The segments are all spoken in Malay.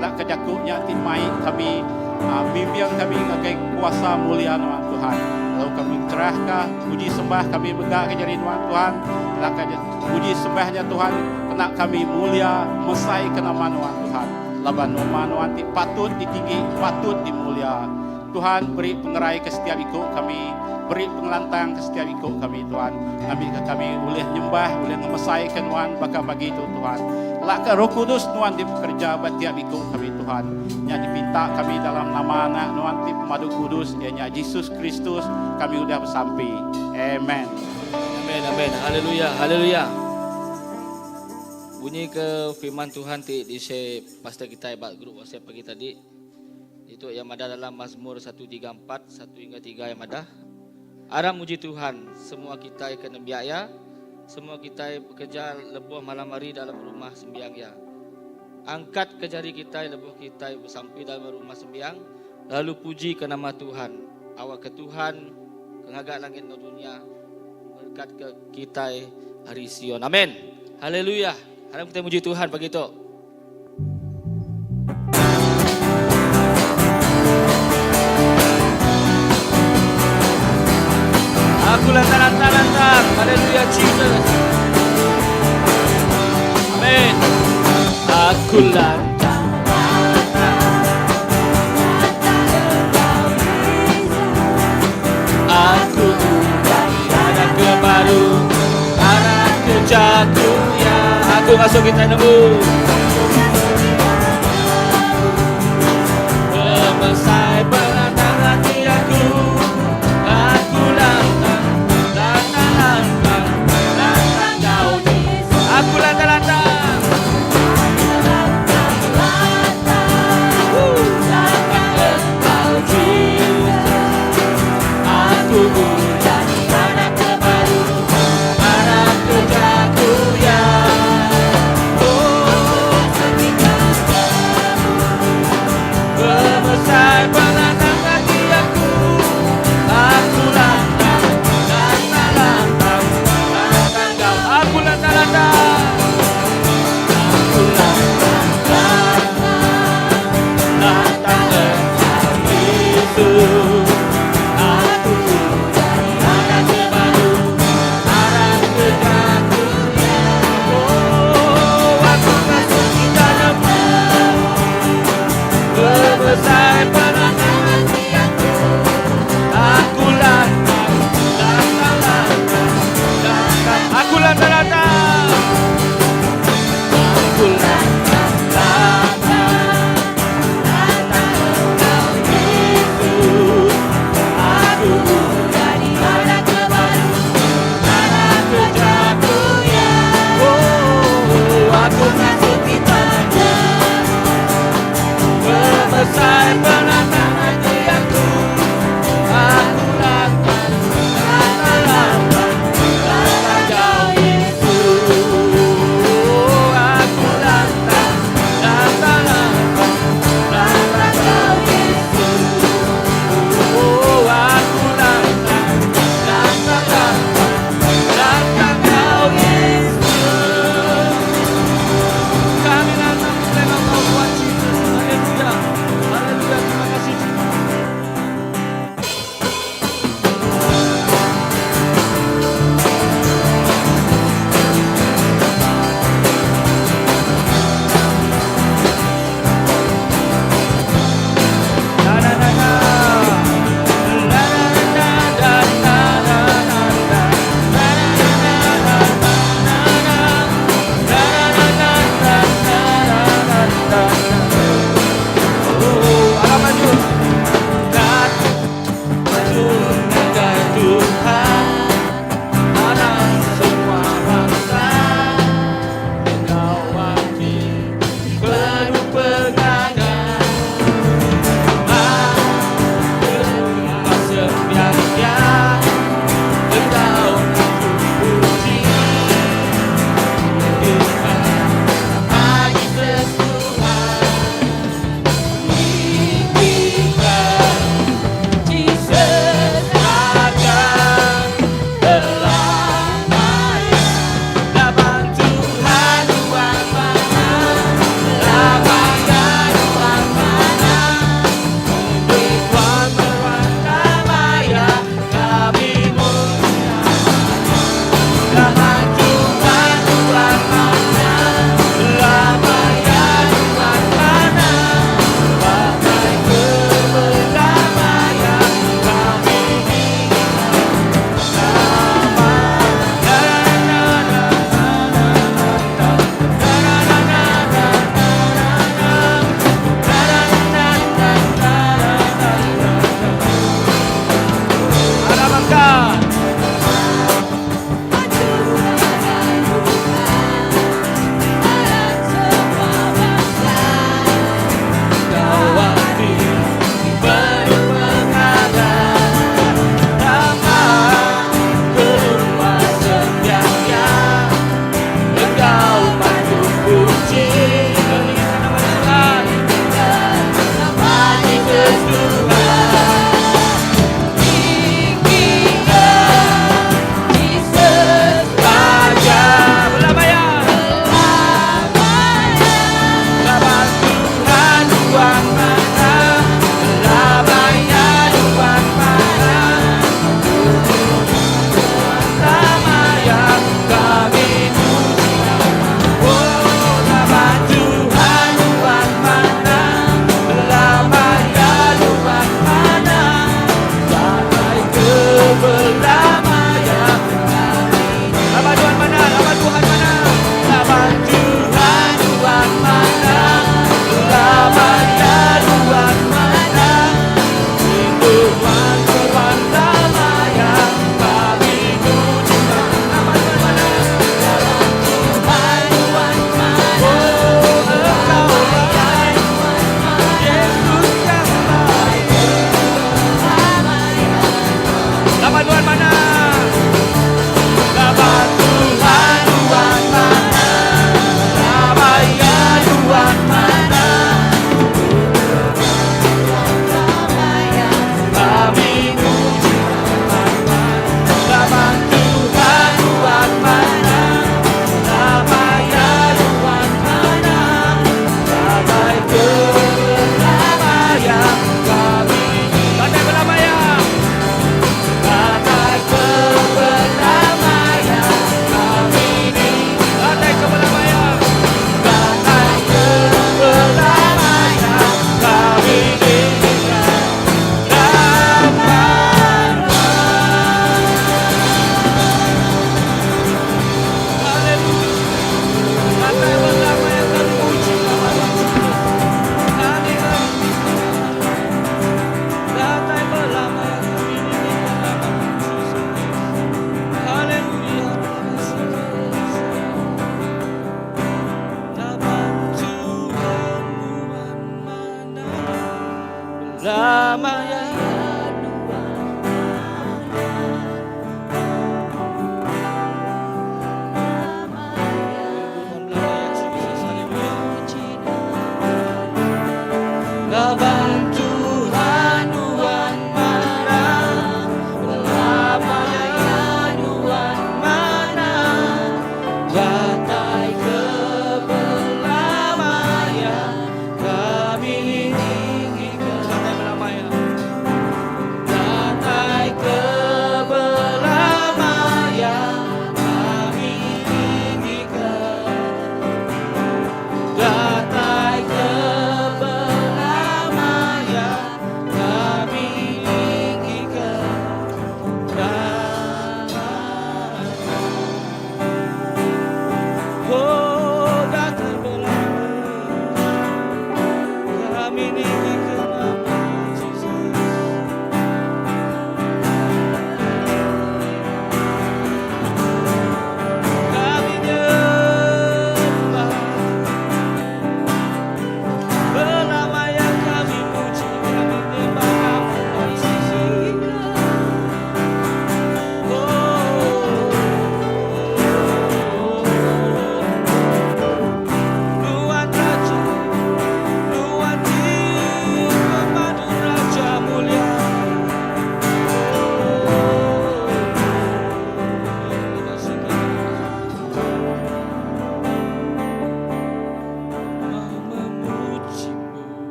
Lak kejakuknya timai kami, bimbing kami ngagai kuasa mulia Tuhan Tuhan. Lalu kami cerahkah puji sembah kami begak kejari Tuhan. Lak puji sembahnya Tuhan, kena kami mulia mesai ke nama Tuhan. Laban nama Tuhan patut ditinggi, patut dimulia. Tuhan beri pengerai ke setiap ikut kami, beri pengelantang ke setiap ikut kami Tuhan. Kami boleh nyembah, boleh ngemesaikan Tuhan, bakal bagi itu Tuhan. Laka Roh Kudus Tuhan di bekerja buat tiap ikut kami Tuhan. Yang dipinta kami dalam nama anak Tuhan di Pemadu Kudus, ianya Yesus Kristus, kami sudah bersampai. Amen. Amin, amin. Haleluya, haleluya. Bunyi ke firman Tuhan di pastor kita hebat grup WhatsApp pagi tadi. Itu yang ada dalam Mazmur 134, 1 hingga 3 yang ada. Arah muji Tuhan, semua kita kena biaya, semua kita bekerja lebuh malam hari dalam rumah sembiang ya. Angkat ke jari kita, lebuh kita bersampai dalam rumah sembiang, lalu puji ke nama Tuhan. Awak ke Tuhan, kengagak langit dan dunia, berkat ke kita hari Sion. Amin. Haleluya. Harap kita muji Tuhan pagi itu. Aku lantang. Haleluya Jesus. Amin. Aku lantang. Aku ada kebaru, arah ke jatuh ya. Aku masuk kita nemu. Selesai penantang hati aku. Aku lantang kau di. Aku lantang. Aku menjadi anak kebaru, anak kejaku ya. Oh,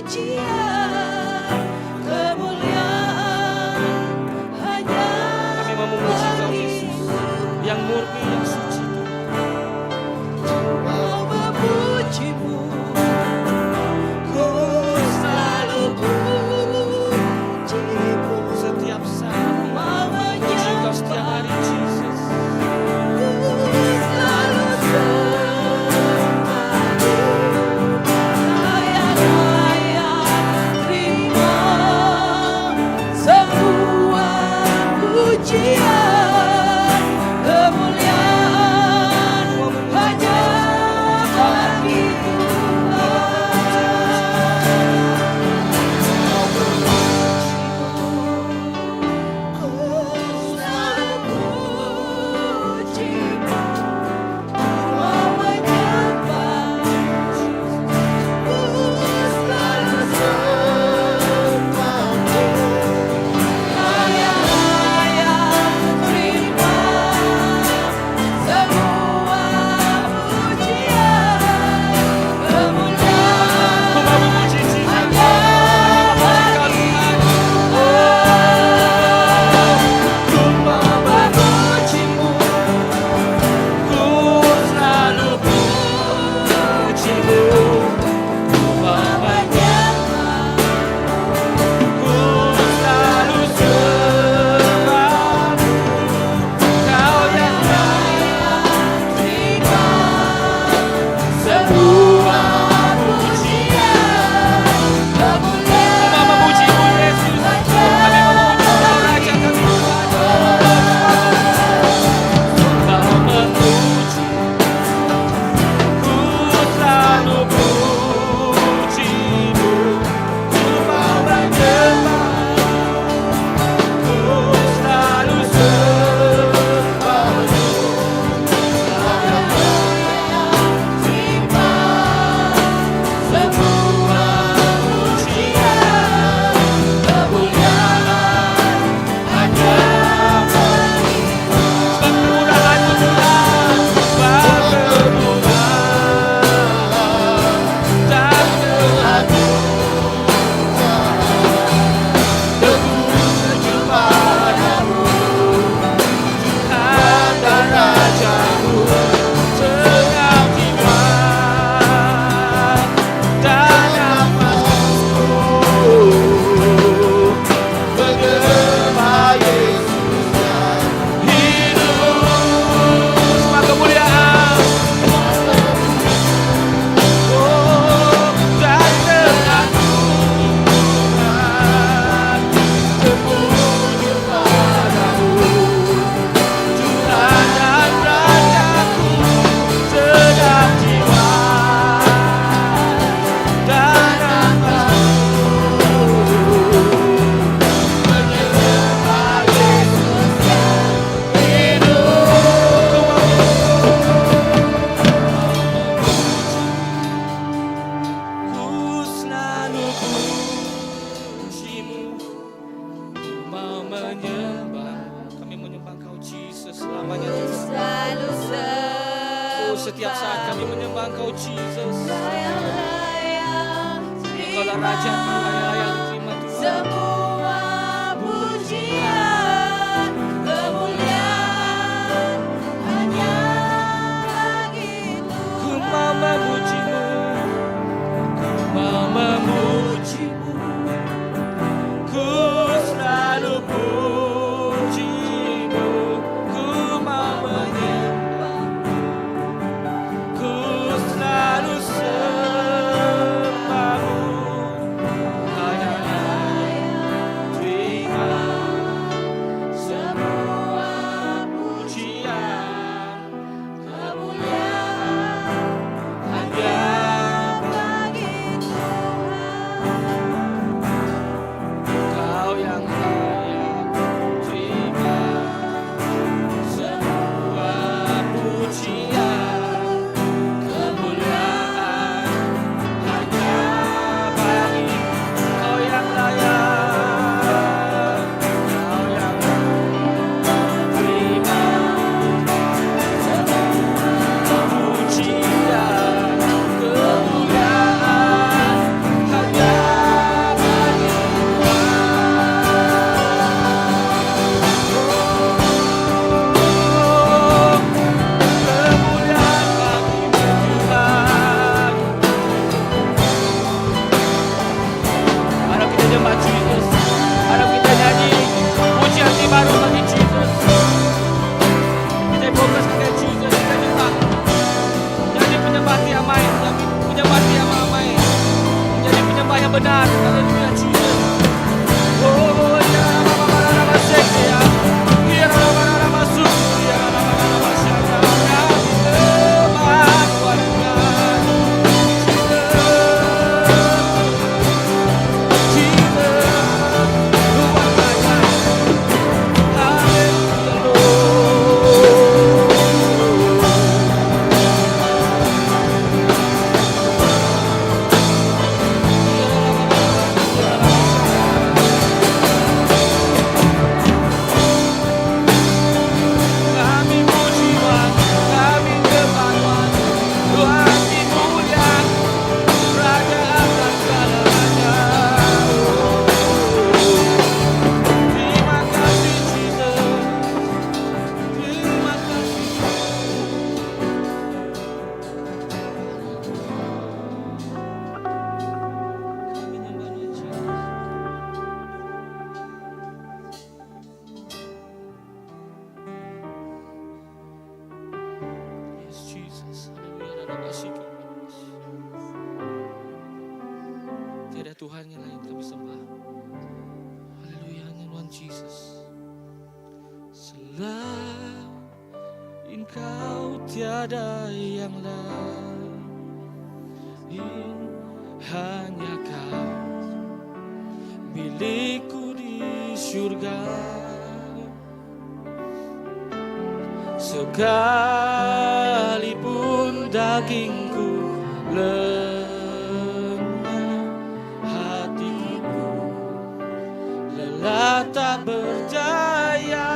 pujian, kemuliaan hanya Kami mau memuji Kau Yesus, yang murni, yang suci Tuhan. mau memujimu, ku selalu pujimu, Setiap saat mau puji Kau setiap menyembah, hari Jesus. ku selalu sembahmu, layak-layak terima semua pujian, kemuliaan hanya bagi Ku selalu pujimu, mau menyembah, ku selalu sembahmu, layak-layak terima semua pujian, kemuliaan Ku mau memuji Jesus. hanya bagi Ku mau memujimu, Ku selalu pujimu, mau menyembah, ku selalu sembahmu. Kau yang terima semua pujian, kemuliaan mau memujimu Yesus. Kami memuji Kau Raja kami Tuhan. Kau memuji, ku selalu pujimu. Ku mau menyembah, ku selalu sembahmu. terima semua pujian, kemuliaan hanya bagi Sebab kemurahan-Mu Tuhan, sebab kemurahan dan tertuju padamu, Tuhan dan Raja-Mu, segenap jiwa dan nafasku menyembah Yesus yang hidup. Semua kemuliaan, oh, dan keagungan terpuji padamu, Tuhan dan Raja-Ku, segenap jiwa dan nafasku menyembah Yesus yang hidup. Ku selalu pujimu, mau menyembah. Kami menyembah Kau Jesus selamanya Tuhan. Selalu Oh, setiap saat kami menyembah Kau Jesus. layak-layak Engkaulah Raja, Engkau layak diterima Tuhan. semua pujian, kemuliaan hanya bagi Ku mau memujimu, ku mau memujimu. Ku selalu pujimu, ku mau menyembah. Ku selalu sembahmu, menyembah Jesus. Harap kita nyanyi pujian baru bagi Jesus. Kita fokus kepada Jesus. Kita nyembah. Jadi penyembah yang main, penyembah yang ramai. Jadi penyembah yang benar. Haleluya Jesus. Oh ya mama sekte ya. Ya mama masuk. Ya mama syaka. Tiada Tuhan yang lain kami sembah. Haleluya, hanya Tuhan Jesus. Selain Engkau tiada yang lain, hanya Kau milikku di surga. Sekalipun dagingku lenyap, hatiku lelah tak berdaya.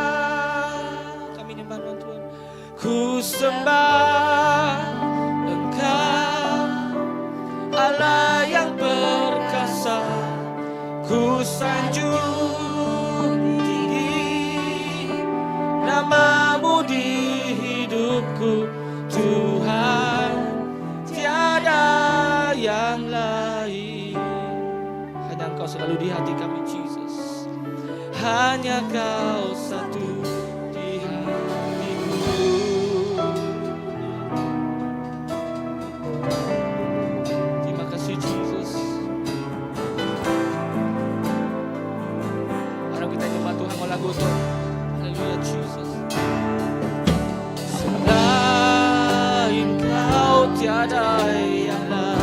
Kami nyembah Tuhan. Ku sembah Engkau, Allah yang perkasa. Ku sanjung tinggi nama-Mu di hidupku, Tuhan, tiada yang lain. Hanya Engkau selalu di hati kami, Jesus. Hanya Kau satu di hatiku. Terima kasih, Jesus. Harap kita nyembah Tuhan mau lagu itu. Haleluya, Jesus. Selain Kau tiada yang lain,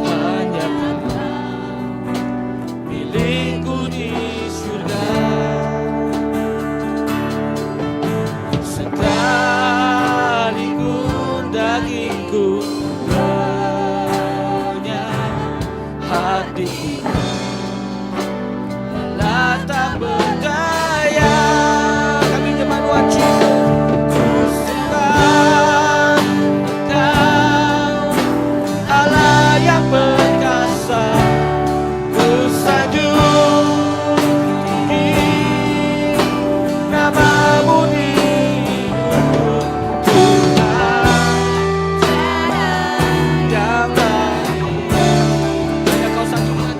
hanya Kau milikku di surga. Sekalipun dagingku lenyap, hatiku lelah tak berdaya. Kami nyembah Tuhan Jesus. Ku sembah Engkau, Allah yang perkasa. Ku sanjung tinggi nama-Mu di hidupku, Tuhan, yang lain. Hanya Kau satu Tuhan.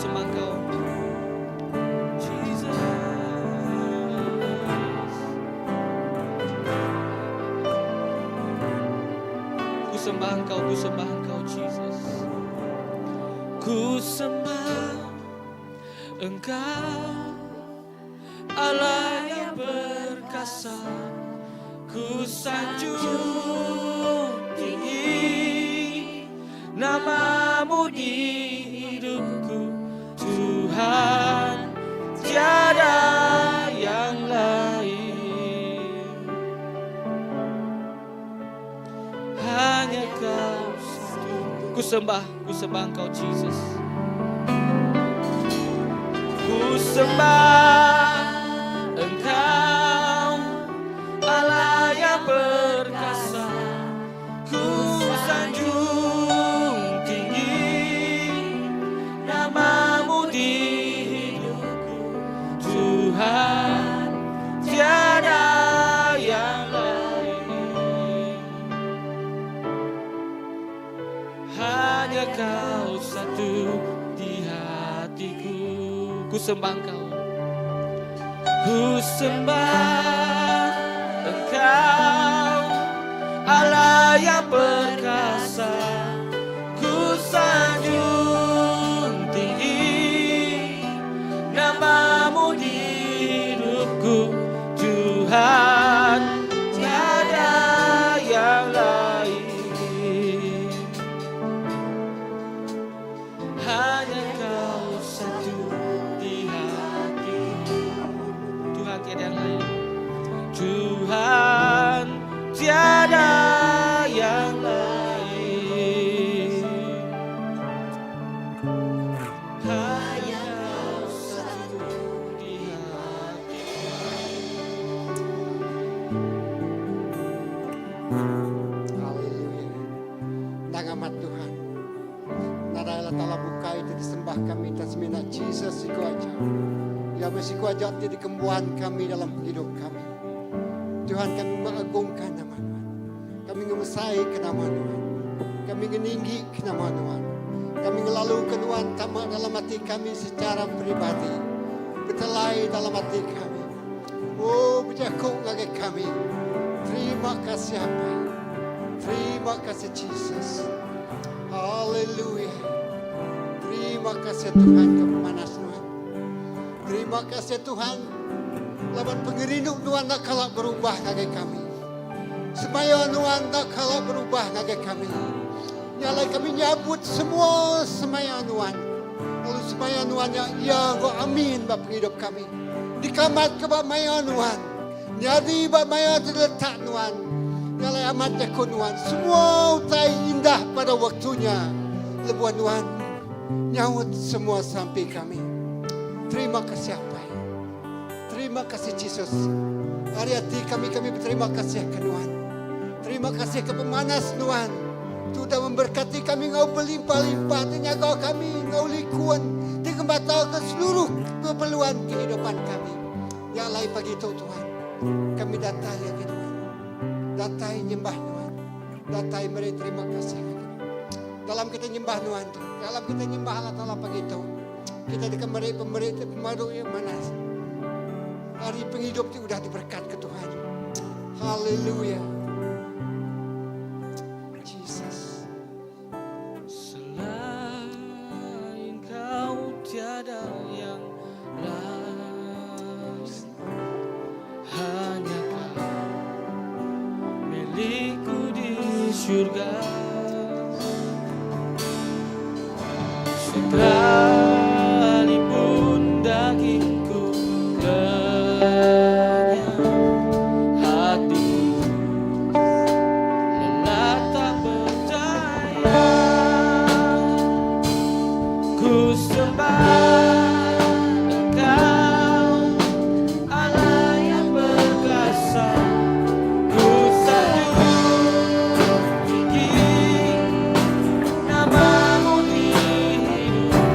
sembah Engkau. Jesus. Ku sembah Engkau, ku sembah Engkau, Jesus. Ku sembah Engkau, Allah yang perkasa. Ku sanjung tinggi namamu di hidupku, Tuhan, tiada yang lain. Hanya Kau satu. Ku sembah Engkau, Jesus. Ku sembah Engkau, Allah yang perkasa. Ku sanjung tinggi namamu di hidupku, Tuhan, tiada yang lain. Hanya Kau satu di hatiku. Ku sembah Engkau. Ku sembah Engkau, Allah yang perkasa. Ku sanjung tinggi namamu di hidupku, Tuhan, tiada yang lain. Hanya Kau satu di hatiku, Tuhan, tiada yang lain. Tuhan, tiada yang lain. Hanya Kau satu di hatiku. Haleluya. Nangamat Tuhan. Narayala tala buka itu disembah kami atas minat Jesus siku aja. Ya mesiku aja di kembuhan kami dalam hidup kami. Tuhan, kami mengagungkan nama Tuhan. Kami ngemesai ke nama Tuhan. Kami meninggi ke nama Tuhan. Kami ngelalukan Tuhan tamak dalam hati kami secara pribadi. Betelai dalam hati kami. Oh, berjakuk lagi kami. Terima kasih apa? Terima kasih Jesus. Haleluya. Terima kasih Tuhan kemanas Tuhan. Terima kasih Tuhan. Lawan pengerindu Tuhan tak kalah berubah kaki kami. Semaya Tuhan tak kalah berubah kaki kami. Nyalai kami nyabut semua semaya Tuhan. Lalu semaya Tuhan ya go amin bapa hidup kami. Dikamat ke bapa maya Tuhan. Nyadi bapa maya terletak Tuhan. Nyalai amat ya Tuhan. Semua utai indah pada waktunya. Lebuan Tuhan. Nyawut semua sampai kami. Terima kasih apa? Terima kasih Yesus. Hari hati kami berterima kasih ke Tuhan. Terima kasih ke pemanas Tuhan. Sudah memberkati kami, Engkau berlimpah-limpah. Tenyaga kami, Engkau likuan. Dikembatakan seluruh keperluan kehidupan kami. Ya lain pagi itu Tuhan. Kami datai ya Tuhan. Datai nyembah Tuhan. Datai beri terima kasih. Dalam kita nyembah Tuhan. Dalam kita nyembah Allah Ta'ala pagi itu. Kita dikembali pemberi pemadu yang manas. Hari penghidup itu sudah diberkat ke Tuhan. Haleluya. Jesus. Selain Kau tiada yang lain. Hanya Kau milikku di surga. Sekalipun dagingku lenyap, hatiku lelah tak berdaya. Ku sembah Engkau, Allah yang perkasa. Ku sanjung tinggi namamu di hidupku,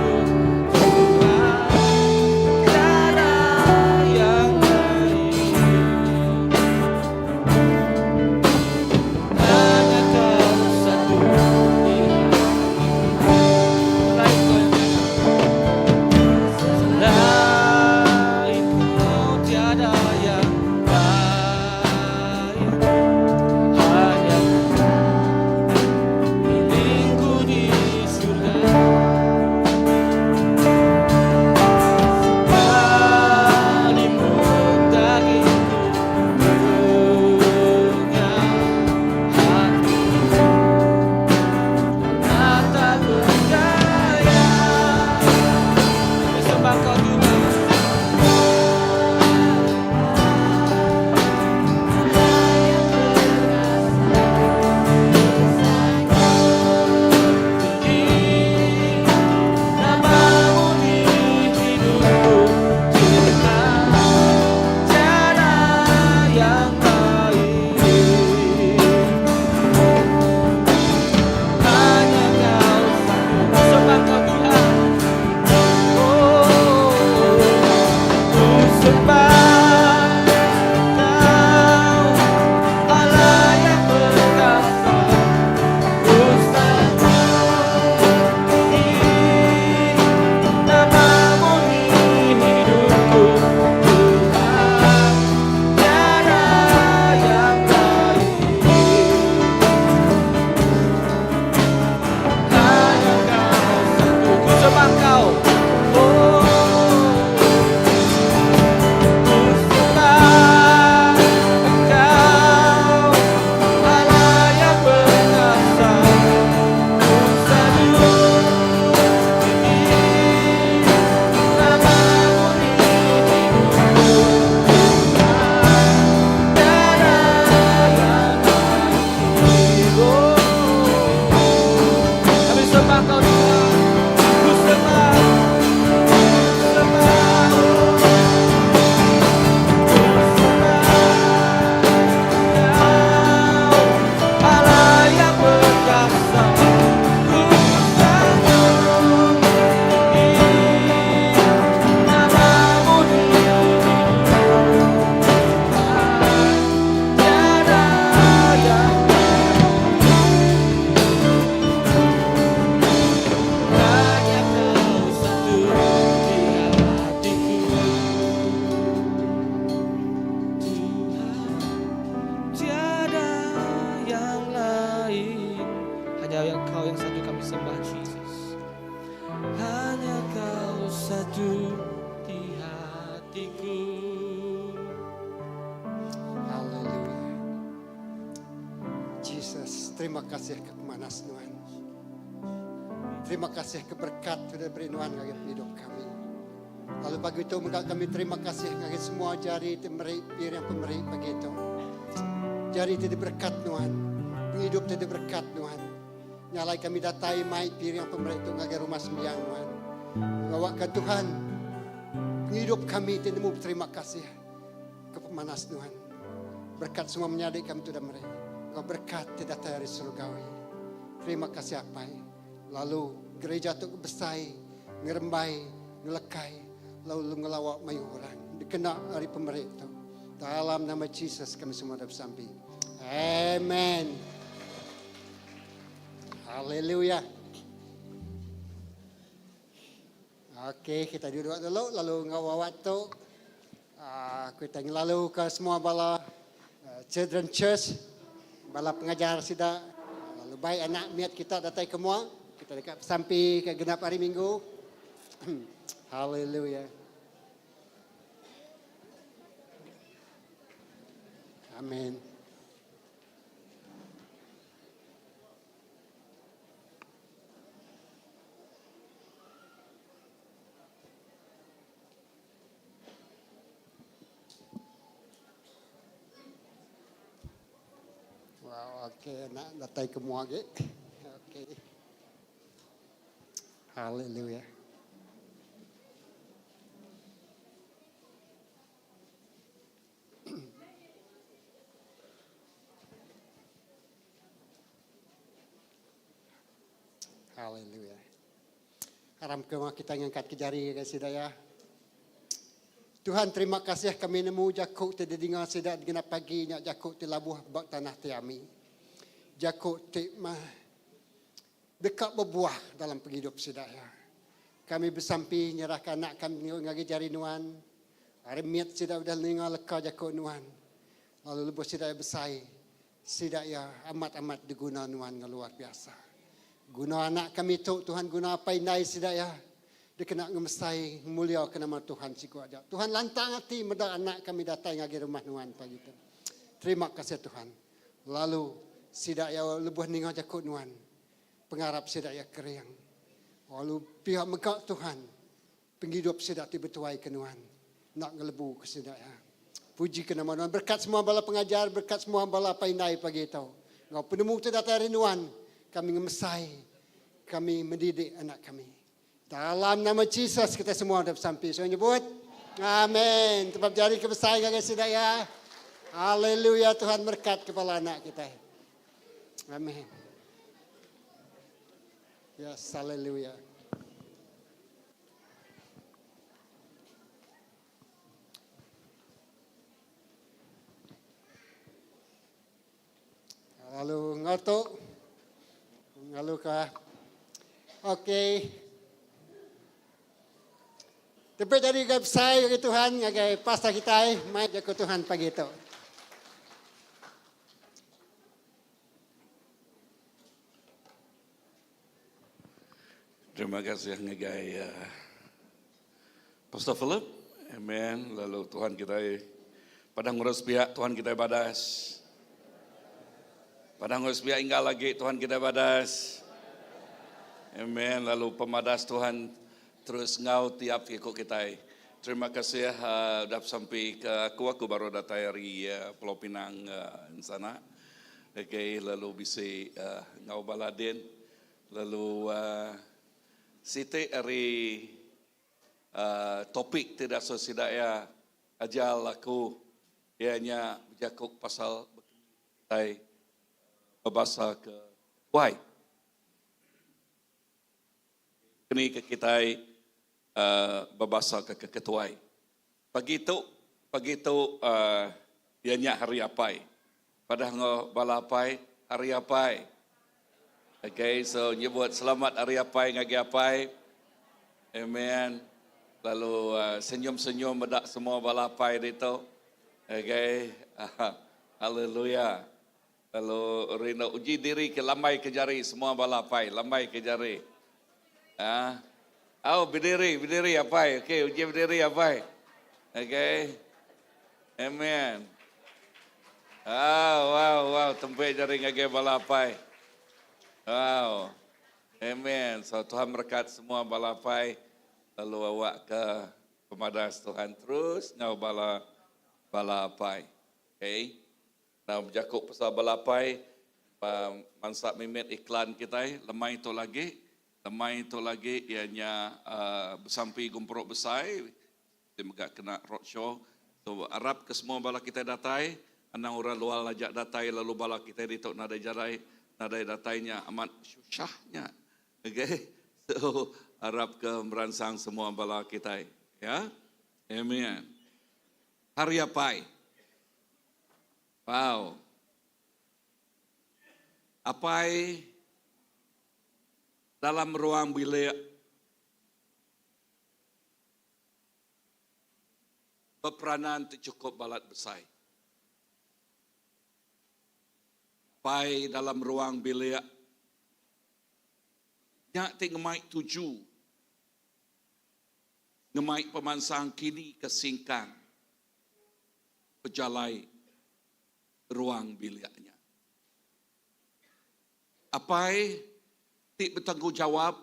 bersatu di hatiku. Haleluya. Jesus, terima kasih kemanas Tuhan. Terima kasih keberkat sudah beri Tuhan bagi hidup kami. Lalu bagi itu kami terima kasih bagi semua jari temeri pir yang pemberi bagi itu. Jari itu berkat Tuhan. Hidup itu berkat Tuhan. Nyalai kami datai mai pir yang pemberi itu bagi rumah sembiang Tuhan. Bawakan Tuhan. Hidup kami itu terima kasih ke pemanas Tuhan. Berkat semua menyadik kami sudah mereka. Kau berkat tidak dari surgawi. Terima kasih apa. Lalu gereja itu besai, ngerembai, ngelekai, lalu ngelawak mai orang. Dikena hari pemerintah. Dalam nama Yesus kami semua dapat sampai. Amen. Haleluya. Oke, kita duduk dulu, lalu ngawal waktu. Kita lalu ke semua bala Children Church, bala pengajar sudah. Lalu baik anak miat kita datang ke semua. Kita dekat sampai ke genap hari Minggu. Haleluya. Amin. Wow, oke, nak datang ke semua lagi. Oke. Haleluya. Haleluya. Haram kemah kita ngangkat ke jari kasih daya. Tuhan terima kasih kami nemu jakuk ti dengar sedak genap pagi nyak jakuk ti labuh bak tanah tiami. Jakuk ti mah dekat berbuah dalam penghidup sedaya. Kami bersampi nyerahkan anak kami ngagi jari nuan. Hari miat sedak udah dengar leka jakuk nuan. Lalu lepas sedaya besai. Sedaya amat-amat diguna nuan luar biasa. Guna anak kami tu Tuhan guna apa indai sedaya. Dia kena ngemesai mulia ke nama Tuhan siku aja. Tuhan lantang hati meda anak kami datang ngagi rumah nuan pagi tu. Terima kasih Tuhan. Lalu sedaya lebuh ningal jakuk nuan. Pengarap sedaya keriang. Lalu pihak megak Tuhan. Penghidup sedaya betuai kenuan. Nak ngelebu ke sedaya. Puji ke nama Tuhan. Berkat semua bala pengajar. Berkat semua bala painai pagi itu. Ngau penemu tu datang rinuan. Kami ngemesai. Kami mendidik anak kami. Dalam nama Yesus kita semua dapat sampai. So nyebut. Amin. Tempat jari kebesar guys sedaya. Haleluya Tuhan berkat kepala anak kita. Amin. Yes, haleluya. Lalu ngotok. Lalu kah? Oke. Tapi dari saya ke Tuhan, ngagai pastor kita, mai ke Tuhan pagi itu. Terima kasih ngagai Pastor Philip. Amen. Lalu Tuhan kita pada ngurus pihak Tuhan kita badas. Pada ngurus pihak hingga lagi Tuhan kita badas. Amen. Lalu pemadas Tuhan terus ngau tiap ikut kita. Terima kasih dapat sampai ke aku baru datang dari Pulau Pinang sana. Okay, lalu bisa ngau baladin. Lalu siti dari topik tidak sesudah ya ajal aku ianya jakuk pasal kita bahasa ke why ini ke kita berbahasa ke ketuai. Pagi itu ianya hari apa? Pada balapai hari apa? Okay, so nyebut selamat hari apa ngagi apa? Amen. Lalu senyum-senyum bedak semua balapai itu. Okay, haleluya. Lalu rino uji diri ke lamai ke jari semua balapai, lamai ke jari. Oh, berdiri apa? Okey, uji berdiri apa? Okey. Amen. Wow, tempat jaring agak balapai. Wow. Amen. So Tuhan berkat semua balapai. Lalu awak ke pemadas Tuhan terus ngau balapai. Okay. Nah, berjakuk pasal balapai. Mansak mimet iklan kita. Lemai itu lagi ianya bersampi gumprok besar. Dia megak kena roadshow. So harap ke semua bala kita datai. Anang orang luar lajak datai lalu bala kita ditok nadai jarai. Nadai datainya amat susahnya. Okay. So harap ke merangsang semua bala kita. Ya. Amen. Hari apai. Wow. Apai dalam ruang bilik berperanan cukup balat besar. Apai dalam ruang bilik nyak ti ngemai tuju. Ngemai pemansang kini kesingkang. Pejalai ruang biliknya. Apai ti bertanggungjawab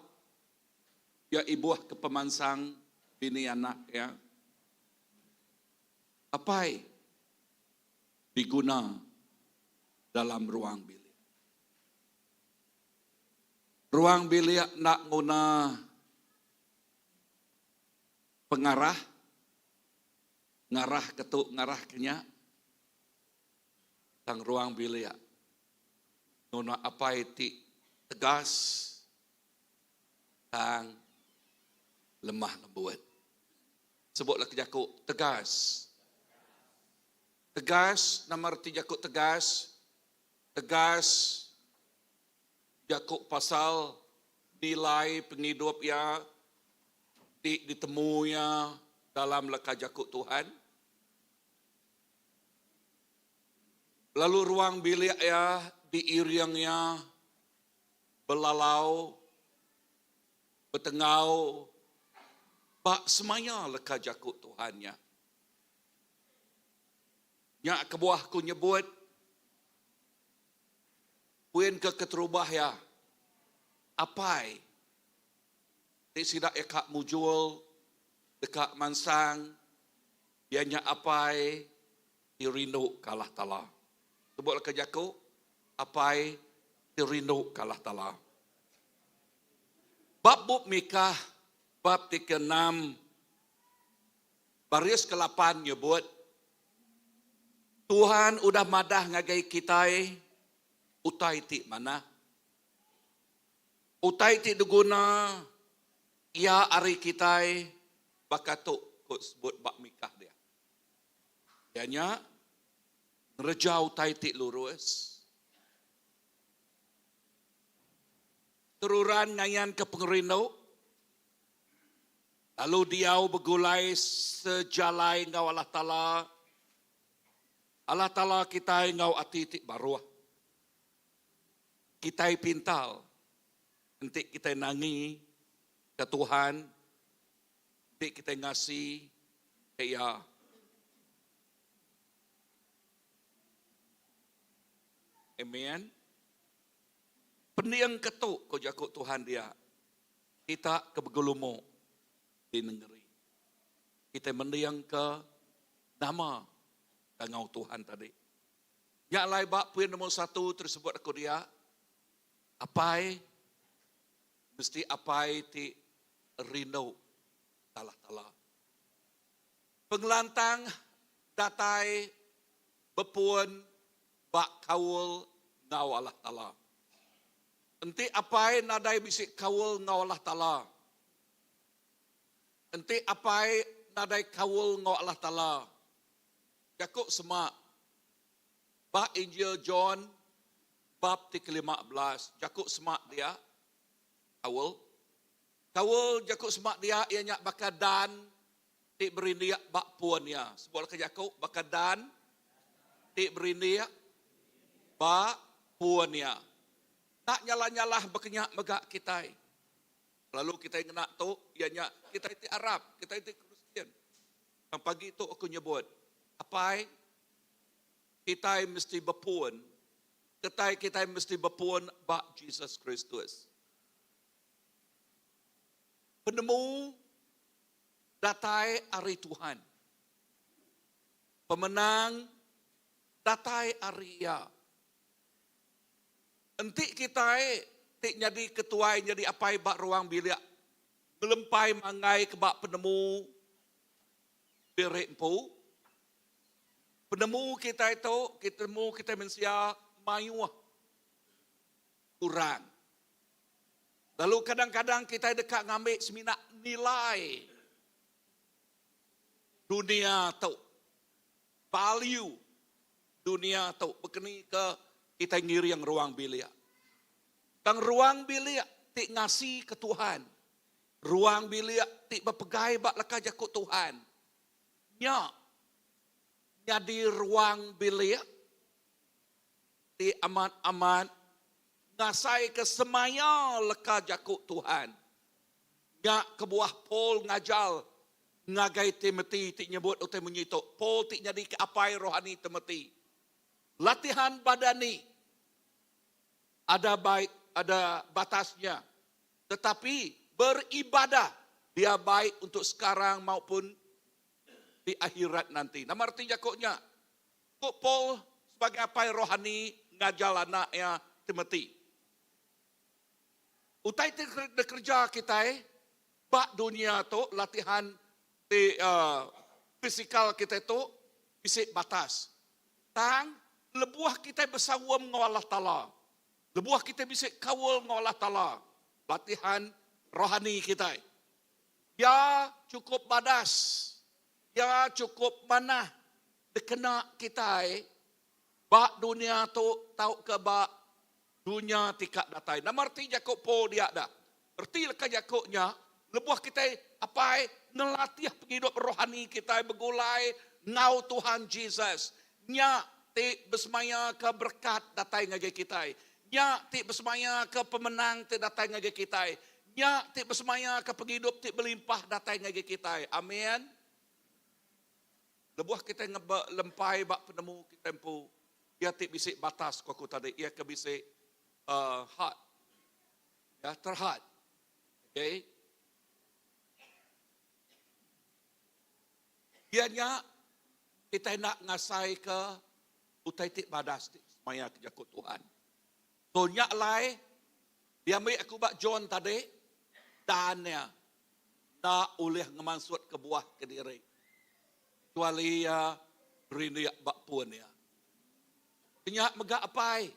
ya ibuah ke pemansang bini anak ya. Apai diguna dalam ruang bilik. Ruang bilik nak guna pengarah, ngarah ketuk ngarah kenyak, tang ruang bilik. Guna apai ti tegas, tang lemah lembut. Sebutlah kejakuk tegas. Tegas, nama arti jakuk tegas. Tegas, jakuk pasal nilai penghidup ya ditemunya dalam leka jakuk Tuhan. Lalu ruang bilik ya diiringnya belalau, bertengau, bak semaya leka jakuk Tuhannya. Nyak kebuahku nyebut, puin ke keterubah ya, apai, di sidak ekak mujul, dekat mansang, ianya apai, dirindu kalah tala. Sebutlah ke jaku, apai, dirindu kalah tala. Bab bub Mikah, bab 36, baris ke-8 nyebut, Tuhan udah madah ngagai kita utai ti mana? Utai ti duguna ia ari kita bakatuk kut sebut bak Mikah dia. Ianya ngereja utai ti lurus. Teruran ngayan ke pengerino. Lalu diau begulai sejalai ngau Allah Ta'ala. Allah Ta'ala kita ngau atitik baruah. Kita pintal. Nanti kita nangi ke Tuhan. Nanti kita ngasih ke ia. Amen. Pendiang ketuk kau jakuk Tuhan dia. Kita ke begulumo di negeri. Kita mendiang ke nama tangau Tuhan tadi. Yang lain bak puan nombor 1 tersebut aku dia. Apai, mesti apai ti rindu tala-tala. Pengelantang datai bepuan bak kawul ngau Allah Ta'ala. Enti apai nadai bisik kawul ngau Allah Ta'ala. Enti apai nadai kawul ngau Allah Ta'ala. Jakuk semak. Bak Injil John bab 15. Jakuk semak dia. Kawul. Kawul jakuk semak dia ianya bakal dan ti berindia bak puannya. Sebuah ke jakuk bakal dan ti berindia bak puannya. Tak nyalah-nyalah berkenyak megak kita. Lalu kita yang nak tu, ianya kita itu Arab, kita itu Kristian. Yang pagi itu aku nyebut, apa kita mesti berpuan, kita mesti berpuan bak Jesus Kristus. Penemu datai hari Tuhan. Pemenang datai hari ia. Entik kita tik jadi ketua, jadi apa bak ruang bilik. Melempai mangai ke bak penemu bilik empu. Penemu kita itu, kita manusia mayuah. Kurang. Lalu kadang-kadang kita dekat ngambil seminak nilai dunia tu. Value dunia tu. Berkini ke kita ngiri yang ruang bilik. Tang ruang bilik tik ngasih ke Tuhan. Ruang bilik tik berpegai bak leka jakut Tuhan. Nya. Jadi ruang bilik tik amat-amat ngasai ke semaya leka jakut Tuhan. Nya kebuah Paul ngajal ngagai Timothy tik nyebut utai menyitok. Paul tik jadi ke apai rohani Timothy. Latihan badani ada baik, ada batasnya. Tetapi beribadah dia baik untuk sekarang maupun di akhirat nanti. Nama arti jakutnya. Kok Paul sebagai apai rohani ngajal anaknya Timothy. Utai kerja kita bak dunia tu latihan di fisikal kita tu bisik batas. Tang lebuah kita bersawam dengan Allah Ta'ala. Lebuah kita bisik kawal dengan Allah Ta'ala. Latihan rohani kita. Ya cukup badas. Ya cukup mana dekena kita bak dunia tu tahu ke bak dunia tikak datai. Nama arti Jakob Paul dia ada. Erti leka Jakobnya, lebuah kita apa ngelatih penghidup rohani kita begulai ngau Tuhan Jesus. Nya ti bersemaya ke berkat datai ngage kita. Nya ti bersemaya ke pemenang ti datai ngage kita. Nya ti bersemaya ke penghidup ti berlimpah datai ngage kita. Amin. Lebuah kita lempai bak penemu kita empu. Ia ti bisik batas kuku tadi. Ia ke bisik had. Ya, terhad. Okay. Ianya kita nak ngasai ke utai tik badas tik semaya ke jakut Tuhan. Sonya lai dia ambil aku bak John tadi dannya tak oleh ngemansut ke buah ke diri. Kecuali ya rindu bak puan ya. Kenyak megak apai.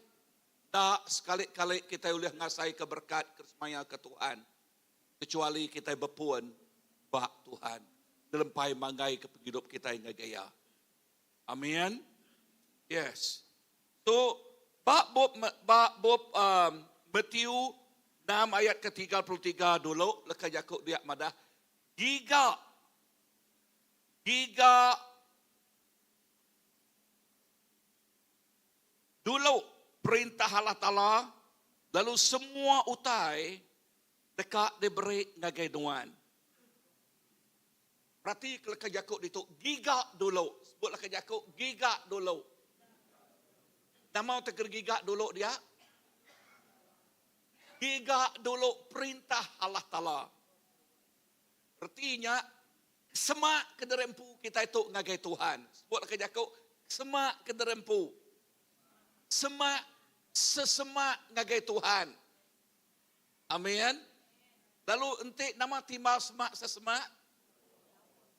Tak sekali-kali kita boleh ngasai keberkat kesemaya ke Tuhan. Kecuali kita berpuan bak Tuhan. Dalampai manggai ke hidup kita yang gaya. Amin. Yes. So, bak bob Matthew 6 ayat ke-33 dulu. Leka Jakub dia madah. Giga dulu perintah Allah Ta'ala, lalu semua utai dekat diberi ngagai duan. Berarti keleka Jakub itu gigak dulu. Sebutlah ke Jakub, gigak dulu. Nama teker gigak dulu dia? Gigak dulu perintah Allah Ta'ala. Artinya, semak kederempu kita itu ngagai Tuhan. Sebutlah ke Jakub, semak kederempu. Sesemak ngagai Tuhan. Amin. Lalu entik nama timbal semak sesemak.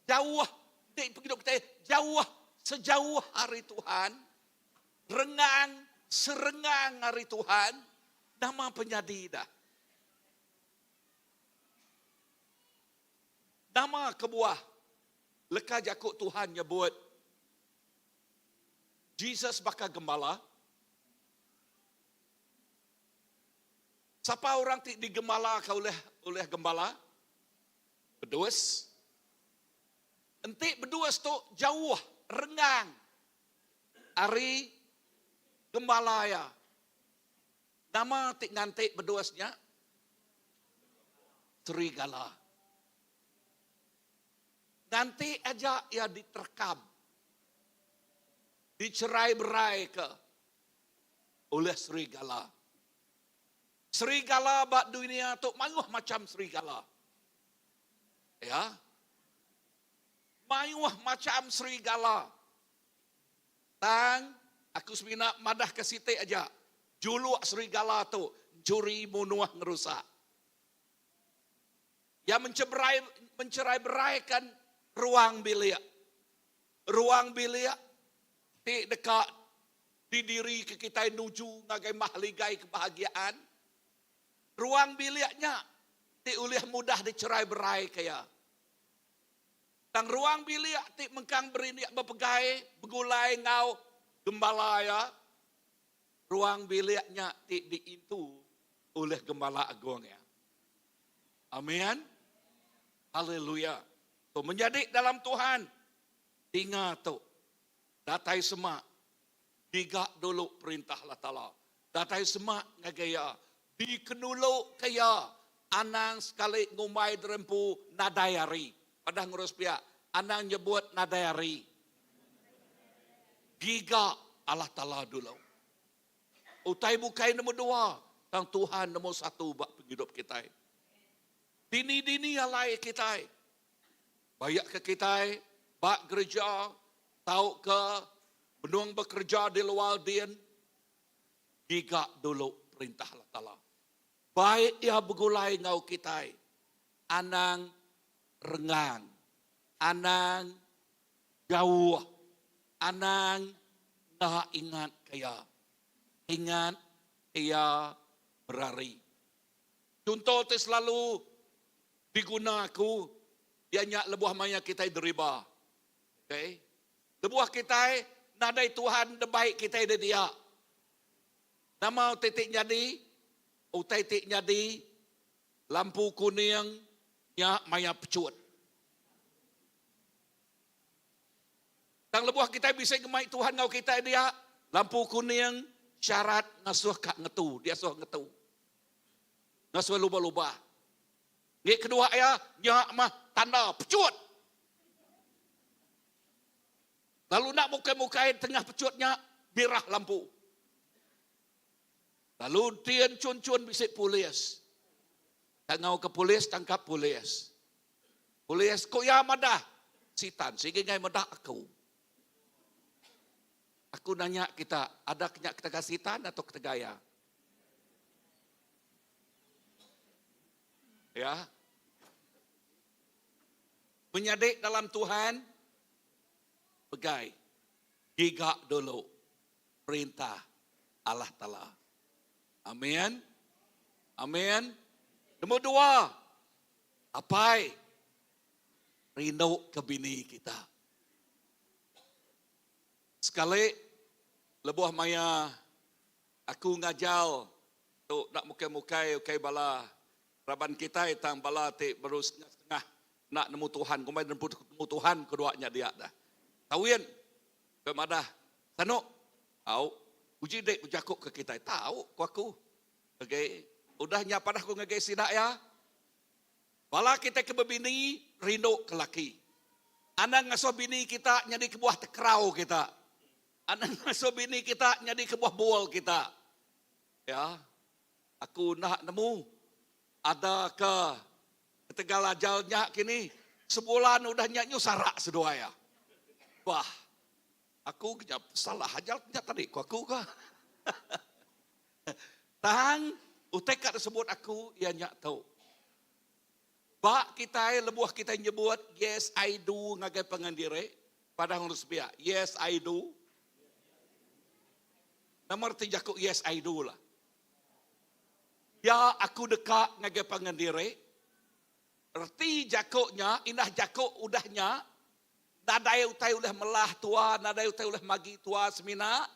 Jauh. Entik hidup kita jauh. Sejauh hari Tuhan. Serengang hari Tuhan. Nama penyadi dah. Nama kebuah. Leka Jakub Tuhan nyebut. Jesus bakal gembala. Siapa orang digembala oleh gembala? Beduas. Entik beduas tu jauh, rengang. Ari gembala ya. Nama tik ngantik beduasnya? serigala. Nanti aja ia diterkam, dicerai-berai ke oleh serigala. Serigala bak dunia tu mayuh macam serigala. Ya. Mayuh macam serigala. Tang, aku sebenarnya madah ke situ aja. Juluk serigala tu, curi bunuh ngerusak. Yang mencerai-beraikan ruang bilik. Ruang bilik di dekat di diri ke kita nuju ngagai mahligai kebahagiaan. Ruang biliknya ti ulih mudah dicerai-berai kaya. Dan ruang bilik ti mengkang beriniak berpegai, begulai ngau gembala ya. Ruang biliknya ti diintu oleh gembala agungnya. Amin. Haleluya. Tu menjadi dalam Tuhan. Tinggal tu. Datai semak. Digak dulu perintah Allah Ta'ala. Datai semak ngagaya. Dikenuluk kaya. Anang sekali ngumai derempu nadayari. Padahal ngurus pihak. Anang nyebut nadayari. Giga Allah Ta'ala dulu. Utai bukai nombor 2. Tang Tuhan nombor 1 bak penghidup kita. Dini-dini alai kita. Bayak ke kita. Bak gereja. Tahu ke. Benuang bekerja di luar din. Giga dulu perintah Allah Ta'ala. Baik ia begulai ngau kita. Anang rengang. Anang jauh. Anang tak ingat kaya. Ingat ia berari. Contoh tu selalu diguna aku. Dia nyak lebuah maya kita deriba. Okay. Lebuah kita nadai Tuhan debaik kita dia. Nama titik jadi. Utai titik jadi. Lampu kuning. Nyak maya pecut. Tang lebuah kita bisa gemai Tuhan ngau kita dia. Lampu kuning. Syarat ngasuh kak ngetu. Dia suh ngetu. Ngasuh luba-luba. Yang kedua ya. Nyak mah tanda pecut. Lalu nak muka-mukai tengah pecutnya. Birah lampu. Lalu tian cun-cun bisik polis. Tak ngau ke polis, tangkap polis. Polis, kau ya madah. Sitan, sehingga ngai madah aku. Aku nanya kita, ada kenyak kita kasitan atau kita gaya? Ya. Menyadik dalam Tuhan, pegai. Gigak dulu perintah Allah Ta'ala. Amin. Amin. Nombor 2. Apai? Rindu ke bini kita. Sekali lebuah maya aku ngajal tu nak mukai-mukai ukai bala raban kita tang bala ti baru setengah nak nemu Tuhan kumai nemu Tuhan keduanya dia dah. Tawin ke madah sanuk au uji dek ujakuk ke kita tahu ku aku. Okey, udah nyapa dah ku ngagay sidak ya. Bala kita ke bebini rindu ke laki. Anak ngasuh bini kita nyadi ke buah tekrau kita. Anak ngasuh bini kita nyadi ke buah bol kita. Ya. Aku nak nemu ada ke Tegal ajalnya kini sebulan udah nyanyi sarak sedua ya. Wah. Aku salah ajal tadi ku aku kah? Tang utek tersebut aku ia nyak tahu. Bak kita lebuah kita nyebut yes I do ngagai pengandire pada ngurus pihak. Yes I do. Nomor 3 aku yes I do lah. Ya aku dekat ngagai pengandire. Erti jakuknya, indah jakuk udahnya. Nadai utai ulah melah tua, nadai utai ulah magi tua semina.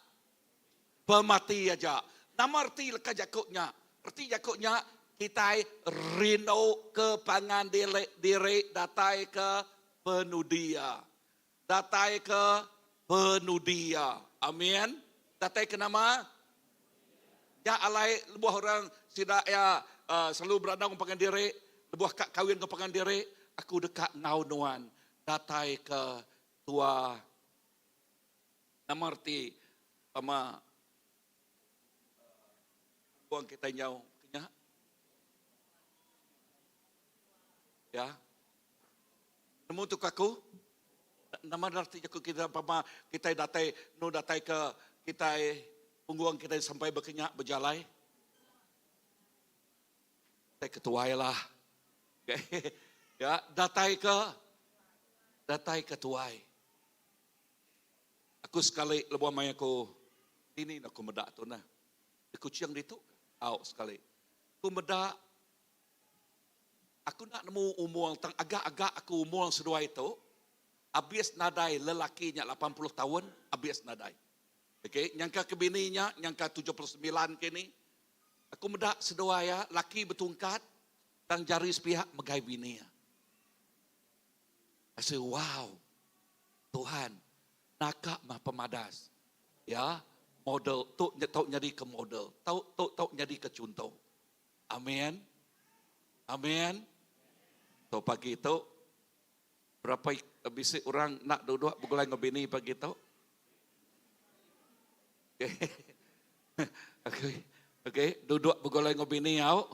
Pemati aja. Nama erti leka jakuknya. Erti jakuknya kita rindu ke pangan diri datai ke penudia. Datai ke penudia. Amin. Datai ke nama? Ya alai lebuah orang tidak ya selalu berandang pangan diri. lebuh kak kawin ke pengandiri, aku dekat ngau nuan, datai ke tua namarti sama buang kita nyau kenya. Ya. Nemu tu kaku. Nama arti aku kita pama kita datai no datai ke kita pungguang kita sampai berkenyak berjalai. Datai ketuai lah. Okay. Ya, datai ketuai. Aku sekali lebuh mai aku ini nak aku medak tu nah. Aku ciang di tu, sekali. Aku medak. Aku nak nemu umur tang agak-agak aku umur sedua itu. Habis nadai lelakinya 80 tahun, habis nadai. Okey, nyangka kebininya, nyangka 79 kini. Aku medak sedua ya, laki bertungkat, tang jari sepihak megai bininya. Saya wow, Tuhan, nakak mah pemadas. Ya, model, tau jadi ke model, tau jadi ke contoh. Amin. Amin. So pagi itu, berapa bisik orang nak duduk bergulai ngobini pagi itu? Okay, duduk bergulai ngobini au.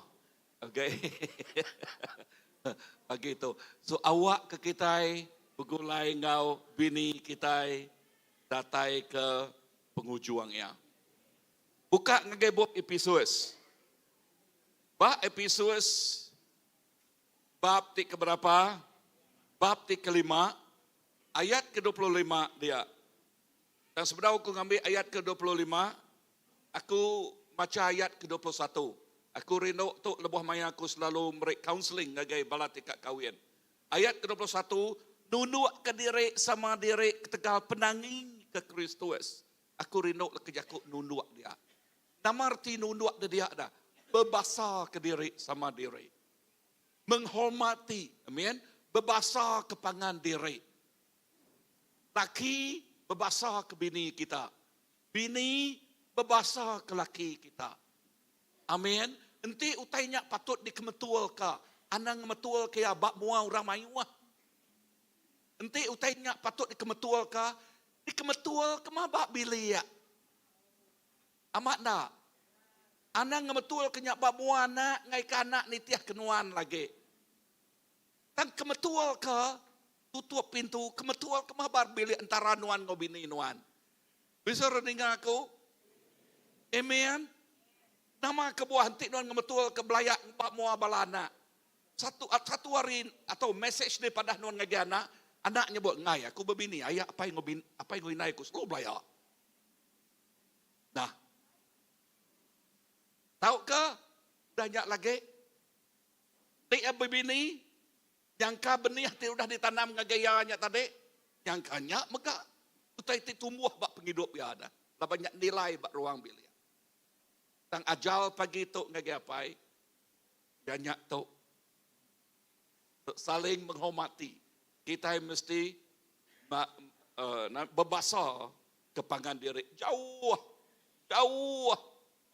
Okay. Pagi itu. So awak ke kita bergulai ngau bini kita datai ke pengujuangnya. Buka ngegebok episode. Ba episode bab ti keberapa? Bab ti kelima, ayat ke-25 dia. Dan sebenarnya aku ngambil ayat ke-25, aku baca ayat ke-21. Aku rindu tu lebuh maya aku selalu beri counseling ngagai bala tikak kawin. Ayat ke-21, nunduk ke diri sama diri ketegal penanging ke Kristus. Aku rindu kejaku nunduk dia. Nama arti nunduk dia dah. Berbasar ke diri sama diri. Menghormati, amin. Berbasar ke pangan diri. Laki berbasar ke bini kita. Bini berbasar ke laki kita. Amin. Enti utainya patut dikemetul ka. Anang metul ke abak mua orang mayuah. Enti utainya patut dikemetul ka. Dikemetul ke mabak bilia. Amat nak. Anang ngemetul ke nyak bak mua nak. Ngai kanak ni tiah kenuan lagi. Dan kemetul ke tutup pintu, kemetul ke mabar bilik antara nuan ngau bini nuan. Bisa reningah aku? Amen. Nama kebuah henti nuan ngemetul ke belayak ngpak mua balana. Satu hari atau message daripada nuan ngagi anak nyebut ngai aku berbini, ayah apa yang ngobinai aku selalu belayak. Nah. Tahu ke? Banyak lagi. Dia berbini, jangka benih ti udah ditanam ngagayanya tadi, jangkanya megak. Utai ti tumbuh bak penghidup ya ada. Lah banyak nilai bak ruang bilik. Tang ajal pagi tu ngagapai. Banyak tu saling menghormati. Kita mesti berbasar kepangan diri. Jauh.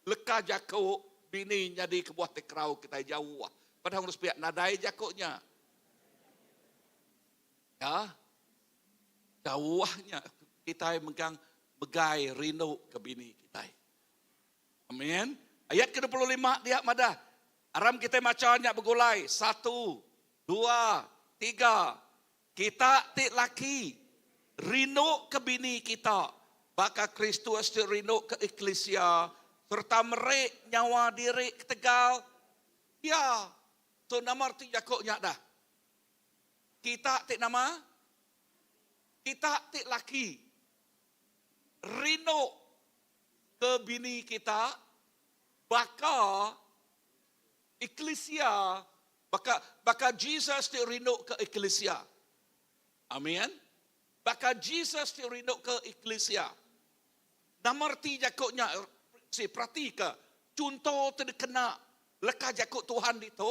Leka jakuk bini jadi kebuah tekrau kita jauh. Padahal harus pihak nadai jakuknya. Ya, jauhnya kita megang begai rindu ke bini kita. Amin. Ayat ke-25 dia madah. Aram kita macamnya bergulai. 1, 2, 3. Kita ti laki rindu ke bini kita. Baka Kristus ti rindu ke eklesia. Serta merek nyawa diri ketegal. Ya, tu nama arti jakuknya dah. Kita tik nama, kita tik laki. Rindu ke bini kita, baka eklesia, baka Jesus tik rindu ke eklesia. Amin. Baka Jesus tik rindu ke eklesia. Nama arti jakuknya, perhatika, contoh terkena leka jakuk Tuhan itu,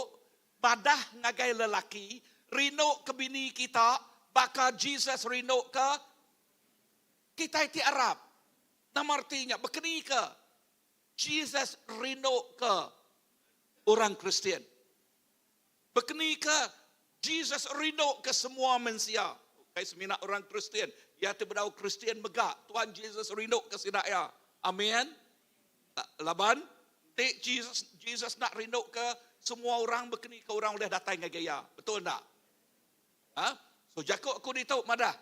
badah ngagai lelaki, rindu ke bini kita, baka Jesus rindu ke kita itu Arab. Nama artinya, berkeni ke Jesus rindu ke orang Kristian. Bekenika Jesus rindu ke semua manusia. Kai semina orang Kristian, ya tebedau Kristian megak. Tuhan Yesus rindu ke sinaya. Amin. Laban, Jesus nak rindu ke semua orang bekenika orang boleh datang ke gaya. Betul tak? Ha? So jakok aku ditau madah.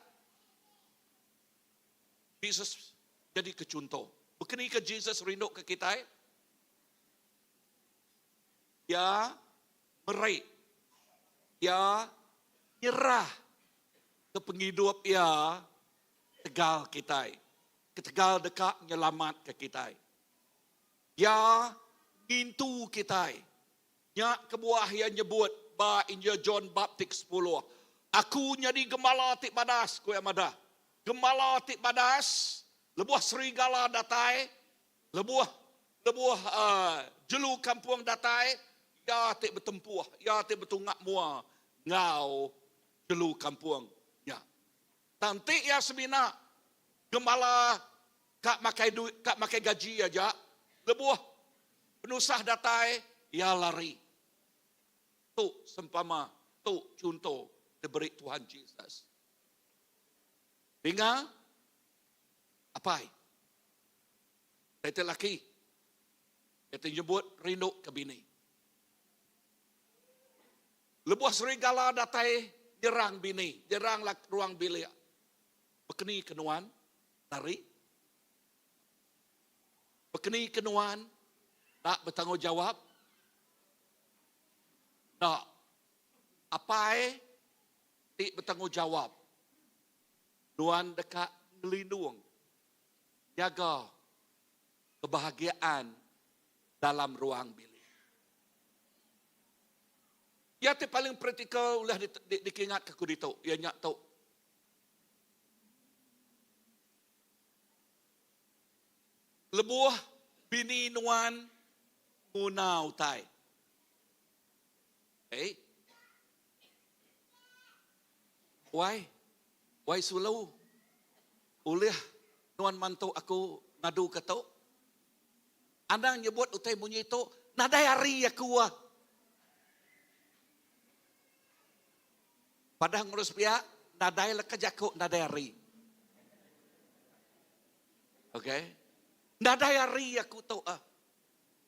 Jesus jadi kecontoh. Bekenika Jesus rindu ke kita. Ya merai. Ya nyerah ke penghidup ya tegal kita. Ketegal dekat nyelamat ke kita. Ya ngintu kita. Nya kebuah yang nyebut ba Injil John Baptist 10. Aku nyadi gemala tik badas ku yang madah. Gemala tik badas, lebuah serigala datai, lebuah jelu kampung datai, ya tik bertempuh, ya tik bertungak mua, ngau jelu kampung. Ya. Tantik ya semina, gemala kak makai duit, kak makai gaji aja, lebuah penusah datai, ya lari. Tu sempama, tu contoh diberi Tuhan Yesus. Dengar apa? Itu laki. Itu nyebut rindu ke bini. Lebuah serigala datai nyerang bini, nyerang ruang bilik. Bekeni kenuan, lari. Bekeni kenuan, tak bertanggungjawab. Tak. Apa tidak bertanggungjawab. Nuan dekat ngelindung. Jaga kebahagiaan dalam ruang bilik. Ya tu paling praktikal ulah dikingat ke kudito. Ya nyak tau. Lebuah bini nuan munau tai. Why sulaw? Ulih nuan mantu aku ngadu ke to. Andang nyebut utai bunyi itu, nadai hari aku wah. Padang ngurus pihak, nadai leka jako nadai hari. Okay? Nadai hari aku to ah.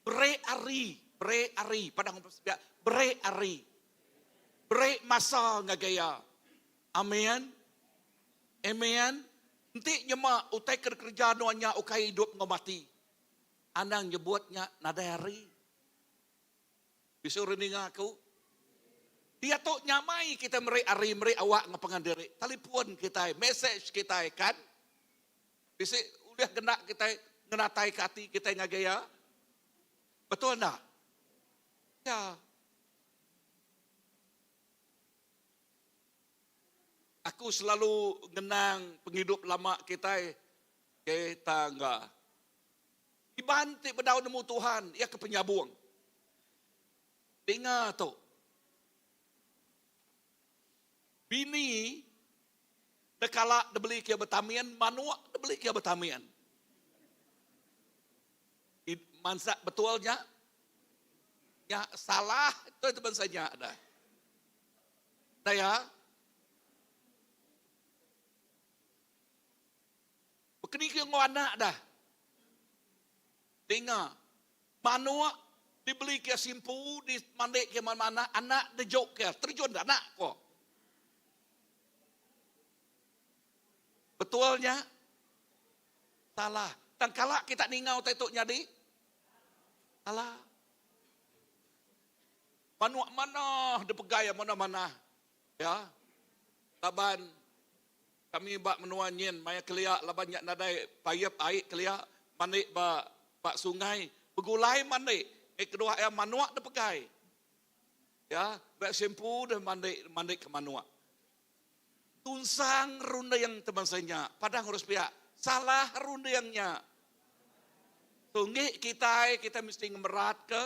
Bre ari, padang ngurus pihak, bre ari. Bre masa ngagaya. Amen. Amen. Nanti nyemak utai kerja nuanya ukai hidup ngomati. Anang nyebutnya nada hari. Bisa rening aku. Dia tu nyamai kita meri ari meri awak ngapangan diri. Telepon kita, message kita kan. Bisa udah kena kita ngenatai hati kita ngagaya. Betul tak? Ya. Aku selalu ngenang penghidup lama kita enggak. Dibantik berdaun nemu Tuhan, ia ke penyabung. Dengar tu. Bini dekala dibeli kia betamian, manua dibeli kia betamian. Mansa betulnya? Ya salah, itu bahasanya ada. Saya kini ke anak dah. Dengar. Manua dibeli ke simpu, di mandek ke mana-mana, anak dejok ke, terjun anak kok. Betulnya? Salah. Dan kalau kita ningau tetuk nyadi? Salah. Manua mana, dipegaya mana-mana. Ya. Taban. Kami bak menuanyin, maya kelia laban nyak nadai payap air kelia manik bak sungai begulai manik. Kedua ya manuak dah pegai. Ya, bak sempu dah manik ke manuak. Tunsang runda yang teman saya, padang harus pihak. Salah runda yangnya. Tunggik kita mesti ngemerat ke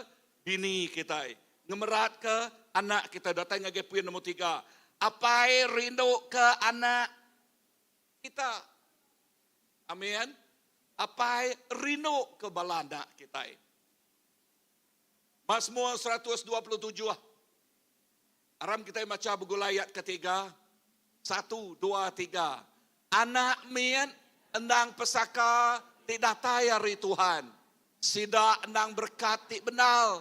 bini kita. Ngemerat ke anak kita. Datang ngage puin nombor 3. Apai rindu ke anak kita. Amin. Apa rindu ke balanda kita. Mazmur 127. Aram kita baca buku ayat ketiga. 1, 2, 3. Anak mian endang pesaka tidak tayari Tuhan. Sida endang berkati benal.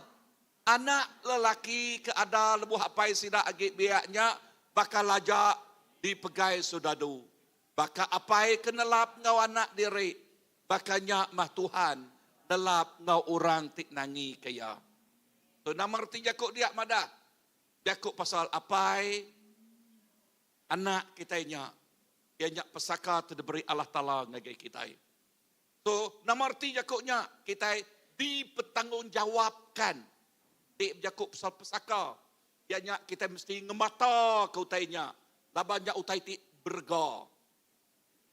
Anak lelaki keada lebuh apai sida agi biaknya bakal lajak dipegai sudadu. Baka apai kenelap ngau anak diri. Bakanya mah Tuhan nelap ngau orang tik nangi kaya. So nama arti Yakub dia madah. Yakub pasal apai anak kitanya. Ianya pesaka terdiberi Allah Ta'ala ngagai kita. So nama arti Yakubnya kita dipertanggungjawabkan. Di Yakub pasal pesaka. Ianya kita mesti ngemata ke utainya. Labanya utai ti berga.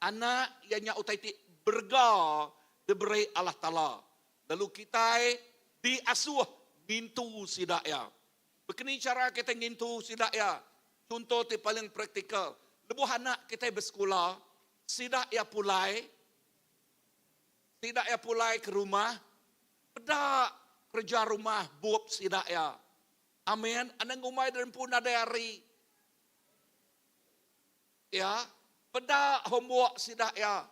Anak ianya utai ti berga diberi Allah Ta'ala. Lalu kita diasuh ngintu sidaya. Begini cara kita ngintu sidaya. Contoh ti paling praktikal. Lebuh anak kita bersekolah, sidaya pulai ke rumah, pedak kerja rumah buat sidaya. Amin. Anang umay dan pun ada hari. Ya, pedak homework sidaya.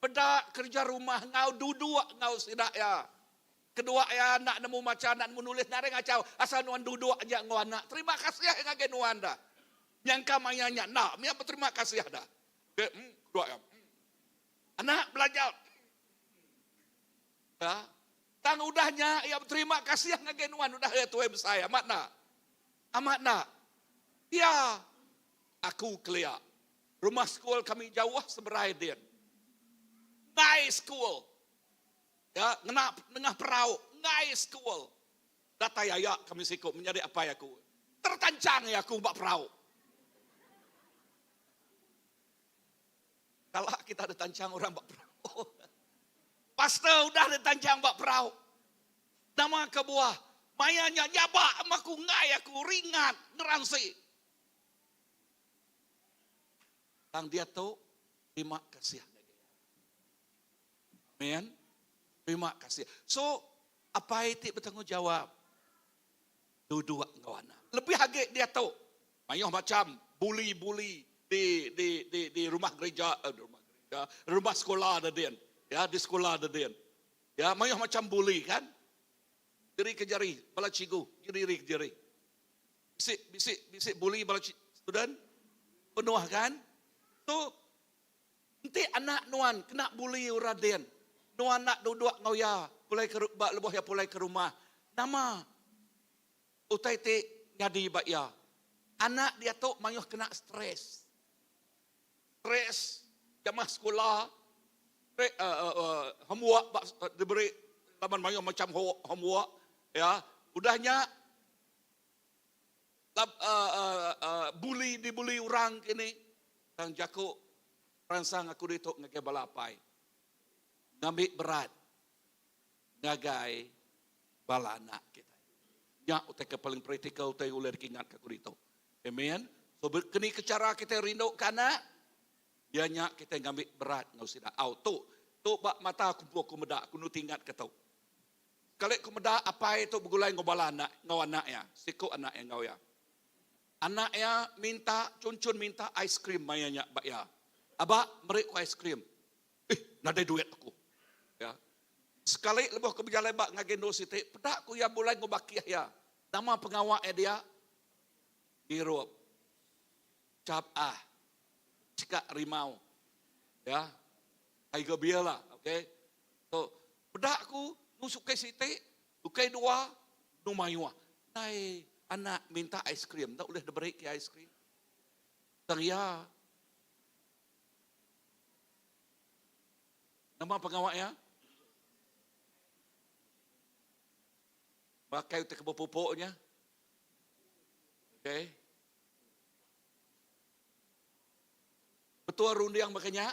Pedak kerja rumah ngau duduk ngau sidaya. Kedua ya anak nemu macam anak nemu nulis nare ngacau asal nuan duduk aja ngau anak. Terima kasih yang ngage nuan dah. Yang kamanya nak, mia berterima kasih dah. Kedua ya. Anak belajar. Ya. Tang udahnya ya berterima kasih yang ngage nuan udah ya tuai saya amat nak. Ya. Aku kelia. Rumah sekolah kami jauh seberai dia. Nice school. Ya, ngena perahu, nice school. Data ya kami sikap menjadi apa ya aku. Tertancang ya aku mbak perahu. Kalau kita ada tancang orang mbak perahu. Pastor udah ada tancang mbak perahu. Nama kebuah, mayanya nyabak amaku ngai aku ringan, ngeransi. Tang dia tahu, terima kasih. Amen. Terima kasih. So, apa itu bertanggung jawab? Dua kawan. Lebih hage dia tahu. Mayuh macam bully di rumah gereja, rumah sekolah ada dia. Ya, di sekolah ada dia. Ya, mayuh macam bully kan? Jeri ke jeri, bala cigu, jeri ke jeri. Bisik bully bala student. Penuh kan? So, nanti anak nuan kena bully uraden. Nuan nak duduk ngoya, pulai ke lebuh ya pulai ke rumah. Nama utai ti nyadi bak ya. Anak dia tu mayuh kena stres. Stres jamah sekolah. Homework diberi laman mayuh macam homework ya. Udahnya dibuli orang kini. Tang jaku rangsang aku dituk ngake balapai. Ngambil berat. Ngagai bala anak kita. Ya, utai ke paling praktikal, utai ular kingat ke kurito. Amen. So, kini ke cara kita rindu ke anak, ianya kita ngambil berat, ngau sida. Tu bak mata aku medak, aku nu tingkat ke tau. Kalau aku medak, apa itu begulai ngau bala anak, ngau anak ya. Siku anak yang ngau ya. Anak ya cuncun minta ice cream mayanya bak ya. Abak, mereka ice cream. Nada duit aku. Ya. Sekali lebih ke berjalan bak ngagendo siti, pedak ku ya mulai ngobakiah ya. Nama pengawaknya dia Girup. Cap Cika Rimau. Ya. Aiga biela, okey. So, pedak ku nusuk ke siti, ukai dua numayua. Nai anak minta ice cream, tak boleh diberi ke ice cream. Tang ya. Nama pengawaknya? Pakai untuk kepupuknya. Okay. Betul rundi yang makanya?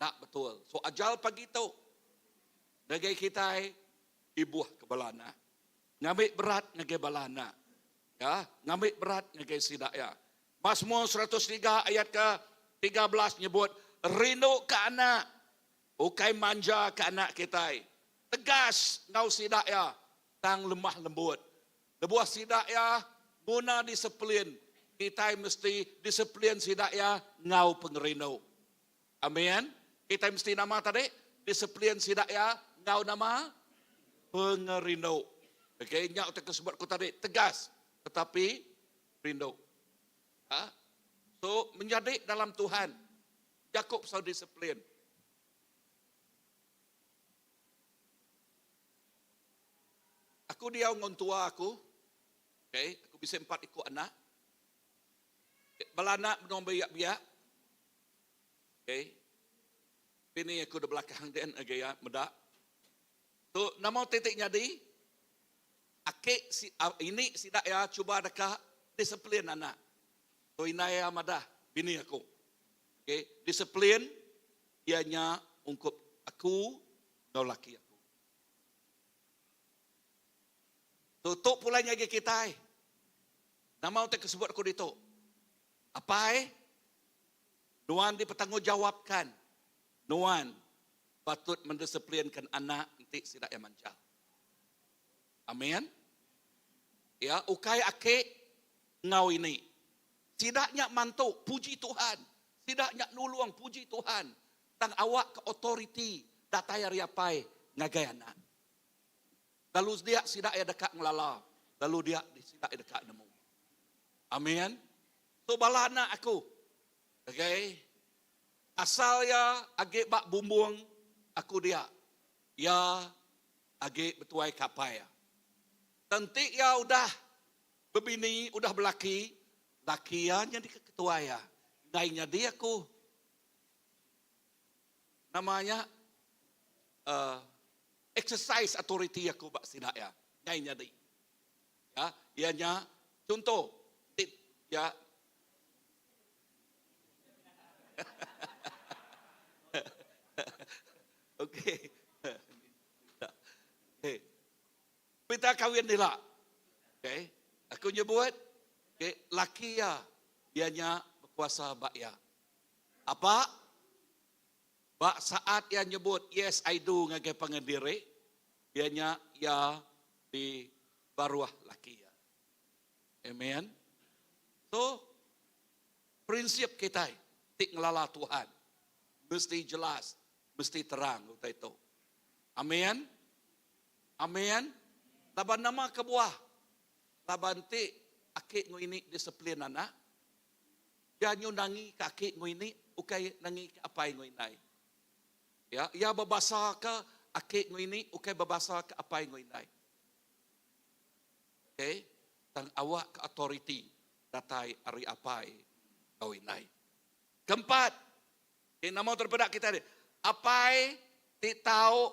Tak betul. So ajal pagi tu. Nagai kita ibuah kebalana. Ngambil berat nagai balana. Ya, ngambil berat nagai sidaya. Mazmur 103 ayat ke 13 nyebut rindu ke anak. Bukai manja ke anak kita. Tegas ngau sidaya. Tang lemah lembut. Lebuah sidak ya, guna disiplin. Kita mesti disiplin sidak ya, ngau pengerino. Amin. Kita mesti nama tadi, disiplin sidak ya, ngau nama pengerino. Okey, nyak utak sebut ku tadi, tegas. Tetapi, rindu. Ha? So, menjadi dalam Tuhan. Yakub so disiplin. Aku dia ngon tua aku. Okay, aku bisa 4 ikut anak. Balanak menong biak-biak. Okay. Ini aku di belakang dia agak medak. So, nama titiknya di akik ini sidak ya cuba dekat disiplin anak. So inaya madah bini aku. Okay, disiplin ianya ungkup aku ngau laki aku. Tutup pulanya lagi kita. Nama utek sebut aku dito. Apa Nuan dipertanggungjawabkan. Nuan patut mendisiplinkan anak nanti sidak yang mancal. Amin. Ya, ukai ake ngau ini. Sidaknya mantu, puji Tuhan. Sidaknya nuluang, puji Tuhan. Tang awak ke otoriti, datai riapai, ngagai anak. Lalu dia sidak ya dekat ngelala. Lalu dia sidak ya dekat nemu. Amin. So balana aku. Okay. Asal ya age bak bumbung, aku dia. Ya age betuai kapaya. Tentik ya udah berbini, udah berlaki. Lakiannya di ketua ya. Naiknya dia aku. Namanya exercise authority aku bak sidak ya. Naiknya di. Ya, ianya contoh. Ya. Okey. Okay. Kita kawin nila. Okay. Aku nyebut. Okay. Laki ya. Ianya berkuasa bak ya. Apa? Bak saat ia nyebut. Yes I do. Ngagai pengendiri. Ianya ya di baruah laki ya. Amen. So. Prinsip kita. Tik ngelala Tuhan. Mesti jelas. Mesti terang itu. Amin. Amin. Laban nama kebuah. Laban ti akik ngo ini disiplin anak. Janyo nangi kakik ngo ini ukai nangi apa ngo inai. Ya, ia berbahasa ke akik ngo ini ukai berbahasa ke apa ngo inai. Okay. Tang awak ke authority datai ari apai ngo inai. Keempat. Okay, nama terbedak kita ni. Apai ti tahu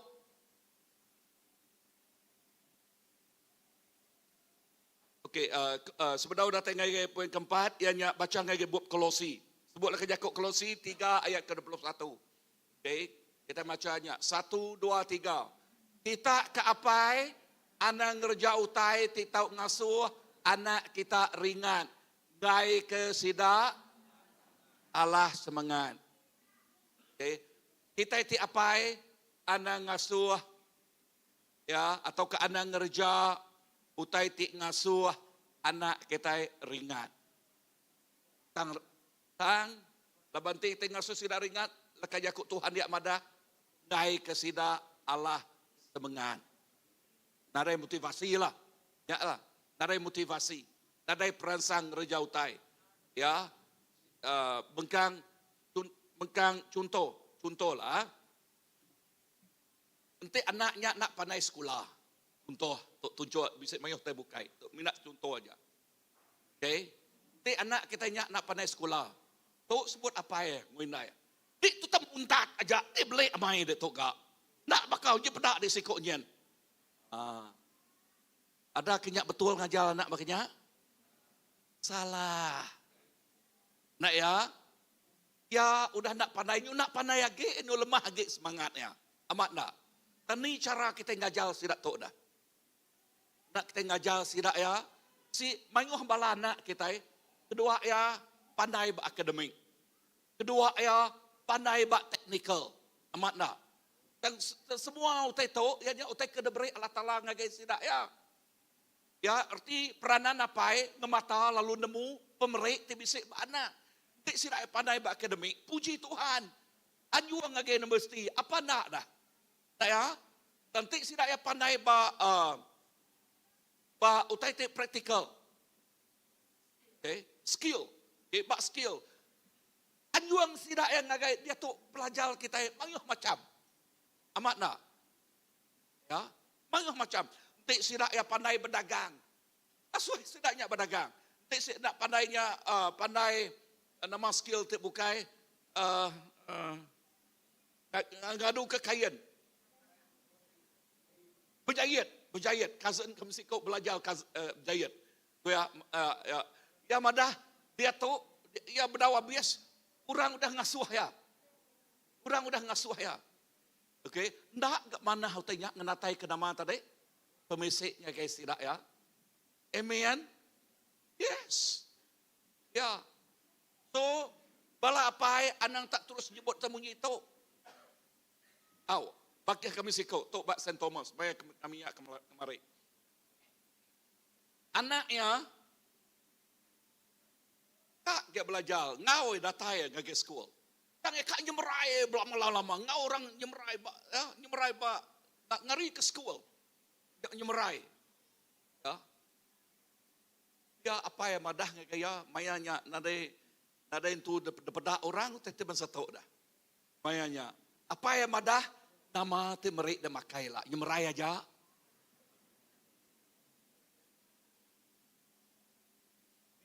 okey sebenarnya dah tengah poin keempat ianya baca ngai buat Kolosi. Sebutlah ke Yakub Kolosi 3 ayat ke-21. Okey, kita bacanya 1 2 3. Kita ke apai anak ngerja utai ti tahu ngasuh anak kita ringan. Ngai ke sida Allah semangat. Okey. Kita iti apai anak ngasuh ya atau ke anak ngerja utai ti ngasuh anak kita ringan. Tang laban ti ngasuh sida ringan laka Yakub Tuhan dia madah ngai ke sida Allah semengan. Narai motivasi lah. Ya lah. Narai motivasi. Narai perangsang ngerja utai. Ya. Bengkang contohlah, nanti anaknya nak pandai sekolah. Contoh, tunjuk bisa mayuh teh bukai. Minat contoh aja. Okay. Nanti anak kita nak pandai sekolah. Tu sebut apa ya, nguinai. Dik tu tam untat aja, dik beli amai dik tu gak. Nak bakal je pedak di sikoknya. Ada kenyak betul ngajar anak makanya? Salah. Nak ya? Ya udah nak pandai lagi, ini lemah lagi semangatnya. Amat nak. Tani cara kita ngajar sidak tu dah. Nak kita ngajar sidak ya. Si mayuh bala anak kita. Kedua ya pandai ba akademik. Kedua ya pandai ba teknikal. Amat nak. Dan semua utai tu, ya utai kedeberi Allah Ta'ala ngagai sidak ya. Ya, arti peranan apa ngemata lalu nemu pemerik ti bisik ba anak. Ti sira pandai ba akademik, puji Tuhan. Anyu ang ngagay na mesti, apa na dah. Ya, nanti sira pandai ba utai ti practical. Okay, skill. Okay, ba skill. Anyu ang sira yang ngagay dia tu pelajar kita mangyoh macam. Amat na. Ya, mangyoh macam. Nanti sira pandai berdagang. Asuh sidaknya berdagang. Nanti sira pandainya pandai nama skill ti bukai ngadu kekayaan. Berjayat. Cousin kami kau belajar berjayat. Ya madah dia tu ya berdawa bias. Orang udah ngasuh ya. Okey, ndak gak mana hautanya ngenatai ke nama tadi? Pemisiknya guys tidak ya. Amen. Yes. Ya. So, bala apa anang tak terus nyebut temunya itu. Aw, bagi kami siko, tok bak Saint Thomas, bayar kami ya kemari. Anaknya tak dia belajar, ngau datai ngage school. Tang kak nyemerai lama-lama, ngau orang nyemerai ba tak ngari ke school. Dak nyemerai. Ya apa ya madah ngaya mayanya nada itu depada orang tete ban sato dah. Mayanya apa ya madah nama te merik dah makai lah, nyemerai aja.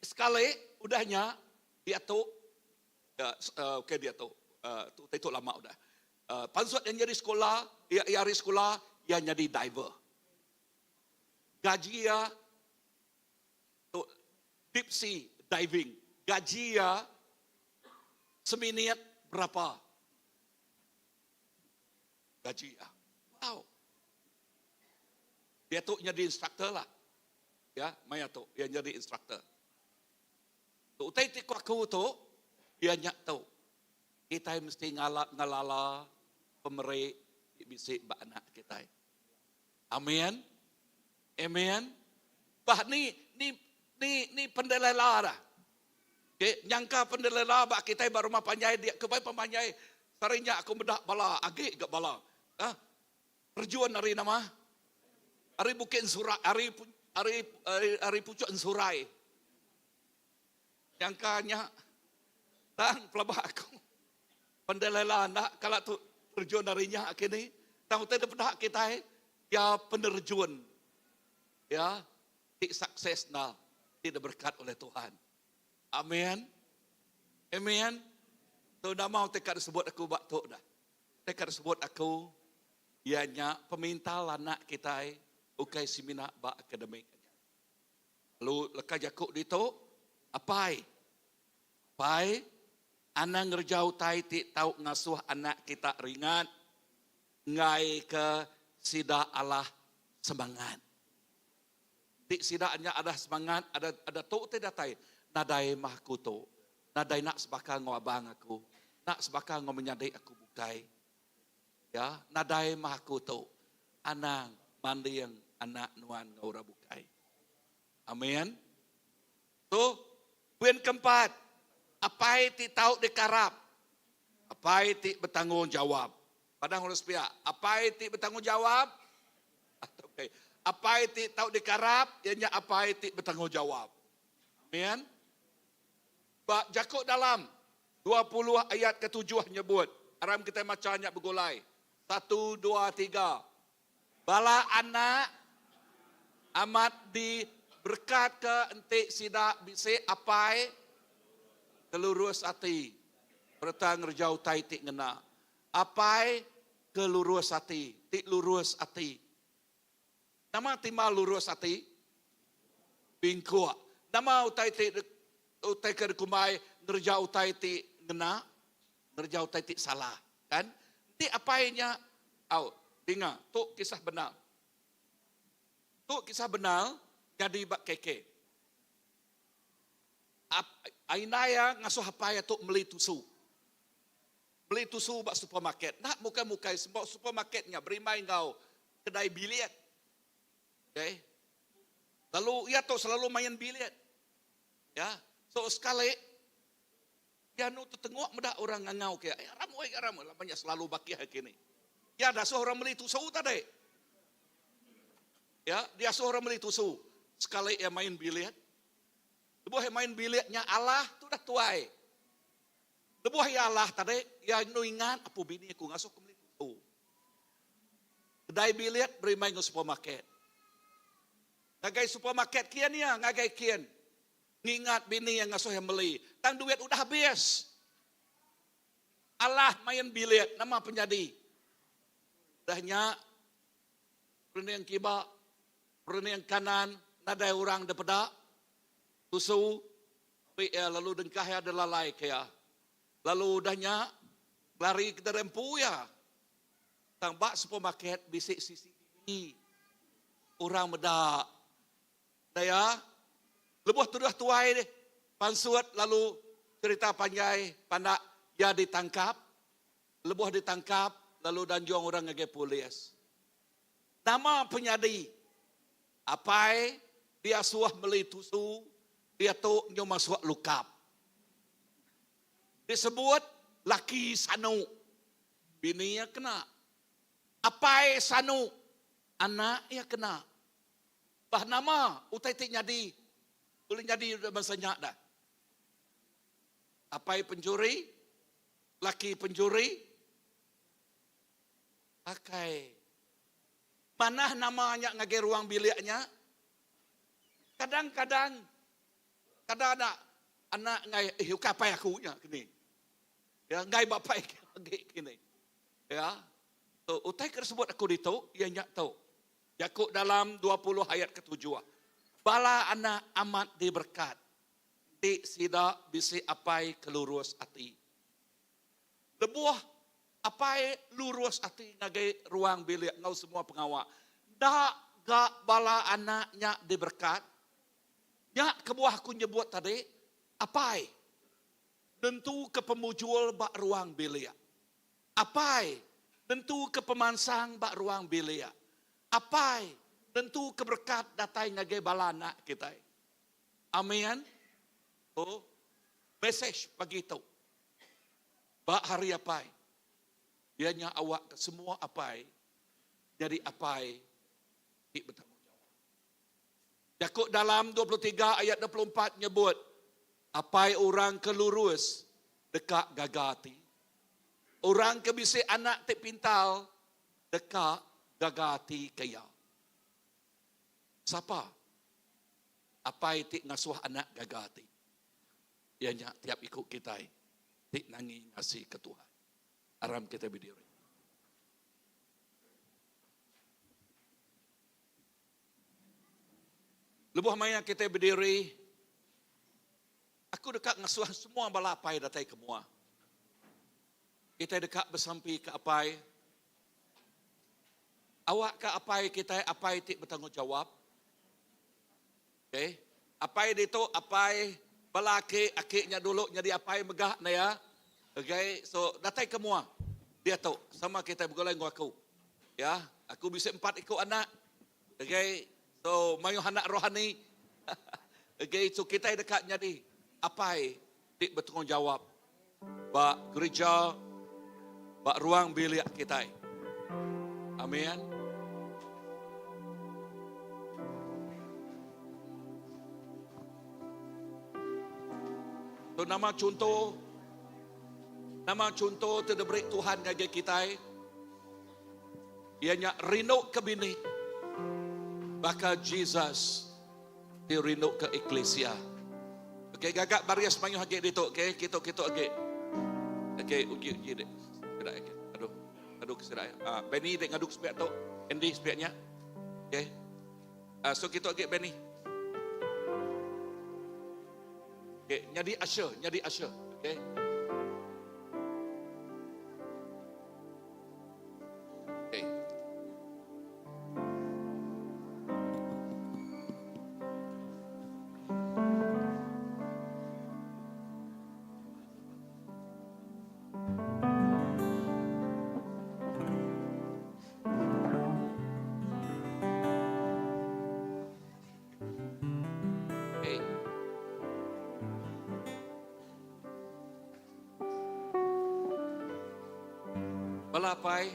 Sekali udahnya dia tu okey dia tu itu lama udah. Pansut yang jadi sekolah, ia hari sekolah, ia jadi diver. Gaji ya deep sea diving. Gaji ya seminiat berapa? Gaji ya. Wow. Dia tu jadi instruktur lah. Ya, Maya tu dia jadi instruktur. Tu tadi aku tu dia nyak tu. Kita mesti ngalala pemerik bisik ba anak kita. Amin. Amen. Bah ni pendelela dah. Okay, nyangka pendelela bak kita baru rumah panjai dia kebai pemanjai. Sarinya aku bedak bala agi gak bala. Perjuan hari nama. Hari Bukit Surai, hari Pucuk Surai. Nyangkanya tang pelabah aku. Pendelela nak kalau tu perjuan harinya kini. Tahu tidak bedak kita ya penerjun. Ya, sukses tidak berkat oleh Tuhan. Amin. Amin. Tu dah mau tekad sebut aku bakto dah. Tekad sebut aku ianya peminta anak kita ukai semina ba akademik. Lalu lekas jakuk dito apai anang ngerjau tai ti tau ngasuh anak kita ringan ngai ke sida Allah semangat. Di sidaknya ada semangat, ada tok te datai. Nadai mahku to. Nadai nak sebaka ngabang aku. Nak sebaka menyadai aku bukai. Ya, nadai mahku to. Anang mandi yang anak nuan ngaura bukai. Amin. Tu, poin keempat. Apai ti tahu dikarap. Apai ti bertanggung jawab. Padang urus pihak. Apai ti bertanggung jawab. Okay. Apa itu tahu dikarap, ianya apa itu bertanggung jawab. Amin. Bak Jakub dalam 20 ayat ke-7 nyebut. Aram kita macanya bergulai. 1, 2, 3. Bala anak amat diberkat ke entik sidak bisik apai kelurus hati. Bertang rejau tai tik ngena. Apai kelurus hati, tik lurus hati. Nama timal lurus hati, bingkua. Nama utai kerkumai ngerja utai ti ngena, ngerja utai ti salah, kan? Ti apainya? Dengar, tu kisah benar. Tu kisah benar jadi bak keke. Ainaya ngasuh apaya tu beli tusu. Beli tusu bak supermarket. Nak muka-mukai sebab supermarketnya berimai ngau kedai biliet. Okay. Lalu ia tu selalu main bilet. Ya, so sekali ya nu tengok mudah orang ngangau ke, ramu, banyak selalu baki kini. Ya dah seorang beli tusu tadi. Ya, dia seorang beli tusu. Sekali ia main bilet. Lebuh ia main biletnya Allah tu dah tuai. Lebuh ya Allah tadi, ya nu ingat apa bini aku ngasuh ke beli tusu. Kedai bilet beri main ke supermarket. Ngagai supermarket kian ya, ngagai kian. Ngingat bini yang ngasuh yang beli. Tang duit udah habis. Allah main bilet, nama penjadi. Dahnya, perni yang kiba, perni yang kanan, nadai orang daripada, tusu, lalu dengkah ya adalah lalai kaya. Lalu dahnya, lari ke derempu ya. Tang bak supermarket, bisik sisi ini. Orang medak. Daya, lebuh tu dah tuai deh. Pansuat lalu cerita panjai, pandak ya ditangkap. Lebuh ditangkap, lalu danjong orang ngage polis. Nama penyadi. Apai, dia suah beli tusu, dia tu nyoma suah lukap. Disebut laki sanu. Bininya kena. Apai sanu. Anak ya kena. Bah nama, utai tik nyadi. Boleh jadi masa nyak dah. Apai pencuri, laki pencuri, pakai. Mana namanya ngage ruang biliknya? Kadang-kadang anak ngai kapai aku nya kini. Ya ngai bapai lagi kini. Ya. So, utai tersebut aku dito, ia nyak tahu. Yakub dalam 20 ayat ke-7. Bala anak amat diberkat. Di sida bisi apai kelurus hati. Lebuah apai lurus hati ngagai ruang bilik ngau semua pengawal. Dak gak bala anaknya diberkat. Nyak kebuah aku nyebut tadi. Apai. Tentu ke pemujul bak ruang bilik. Apai. Tentu ke pemansang bak ruang bilik. Apai. Tentu keberkat datai ngagai bala anak kita. Amin. Oh, message pagi itu. Bak hari apai. Ianya awak ke semua apai. Jadi apai. Di bertanggung jawab. Yakub dalam 23 ayat 24 nyebut. Apai orang kelurus. Dekat gagati. Orang kebisi anak tik pintal. Dekat gagati kaya. Siapa? Apa itik ngasuh anak gagati? Ianya tiap ikut kita. Tik nangi ngasih ke Tuhan. Aram kita berdiri. Lebuh maya kita berdiri. Aku dekat ngasuh semua bala apai datai kemua. Kita dekat bersampi ke apai. Awak ke apai kita apai itik bertanggung jawab. Okay. Apai itu apai balaki akiknya dulu jadi apai megah na ya. Okay. So datai kemua. Dia tahu sama kita bergoleng aku. Ya, aku bisa 4 ikut anak. Okay. So mayu anak rohani. Okay. So kita dekat jadi apai dik bertanggung jawab. Bak gereja, bak ruang bilik kita. Amin. So, nama contoh terdebrik Tuhan ngagai kita. Ianya rindu ke bini. Bakal Jesus dirindu ke eklesia. Okay, gagak barias manyu hagi dito. Okay, kita hagi. Okay, ugi dek. Serak hagi. Aduh serak. Benny dek ngaduk sepiak tu. Andy sepiaknya. Okay. So kita hagi Benny. Okay, nyadi usher. Okay. Okay. balapay,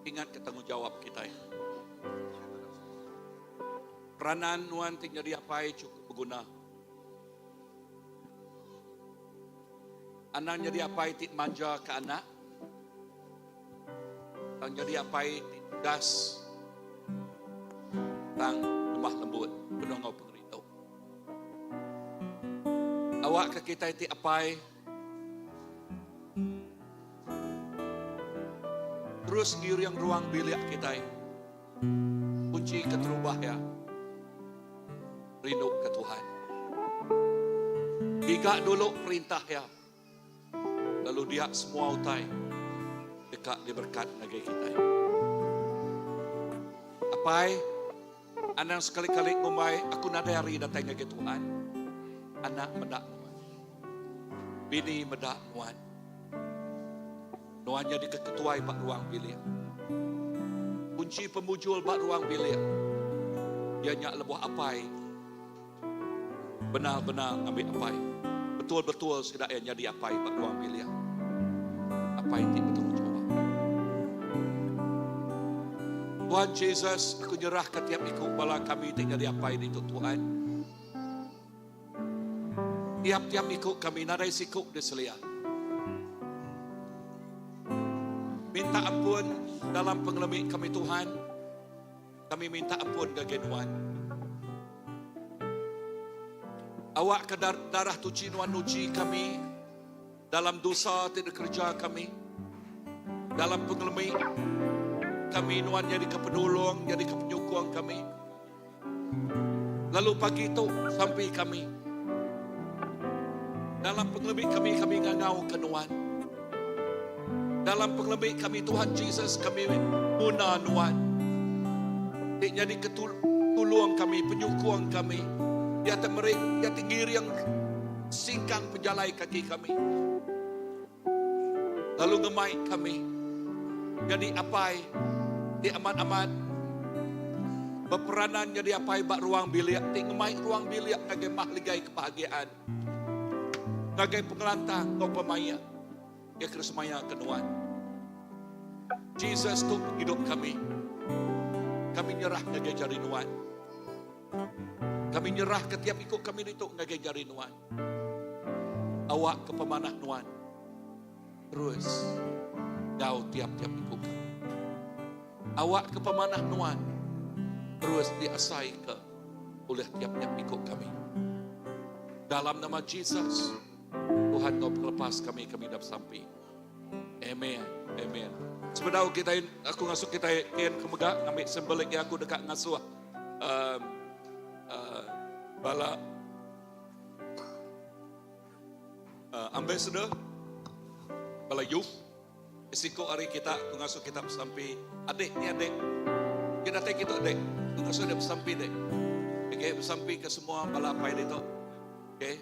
ingat ke tanggung jawab kita. Peranan nuan tinggal diapai cukup berguna. Anak jadi apai tik manja ke anak. Tang jadi apai tik das. Tang lemah lembut penuh ngau pengerito. Awak ke kita tik apai. Terus ngiriang ruang bilik kita. Kunci keterubah ya. Rindu ke Tuhan. Gigak dulu perintah ya. Lalu dia semua utai. Dekat diberkat negeri kita. Apai, anak sekali-kali ngumai, aku nada hari datang ke Tuhan. Anak medak nuan. Bini medak nuan. Nuan jadi keketuai bak ruang bilik. Kunci pemujul bak ruang bilik. Dia nyak lebuh apai. Benar-benar ambil apai. Betul-betul sudah yang jadi apai bak ruang bilik. Apai itu bertanggung jawab. Tuhan Yesus, aku nyerah ke tiap ikut bala kami tinggal di apai itu Tuhan. Tiap-tiap ikut kami nadai sikuk di selia. Minta ampun dalam pengelemik kami Tuhan. Kami minta ampun gagenuan. Awak ke darah tuci nuan nuci kami. Dalam dosa tidak kerja kami. Dalam pengelemik kami nuan jadi kepenolong, jadi kepenyokong kami. Lalu pagi itu sampai kami. Dalam pengelemik kami ngangau ke nuan. Dalam pengelemik kami Tuhan Yesus kami guna nuan. Dia jadi ketulung kami, penyokong kami. Dia tinggir yang singkang penjalai kaki kami. Lalu ngemai kami. Jadi apai di amat-amat berperanan jadi apai bak ruang bilik. Di ngemai ruang bilik ngagai mahligai kebahagiaan. Ngagai pengelantang kau pemaya. Dia keresmaya kenuan. Jesus tu hidup kami. Kami nyerah ngagai jari nuan. Kami nyerah ke tiap ikut kami itu ngagai jari nuan. Awak ke pemanah nuan. Terus kau tiap-tiap ikut kami. Awak ke pemanah nuan. Terus diasai ke oleh tiap-tiap ikut kami. Dalam nama Jesus, Tuhan kau lepas kami dapat sampai. Amen. Amen. Sebenarnya kita aku ngasuh kita kian kemegak ngambil sembelik yang aku dekat ngasuh. Bala ambassador bala youth esiko hari kita ngasuh kitab sampai adik ni adik kita take itu adik ngasuh dia sampai dek okay, sampai ke semua bala pai itu okay.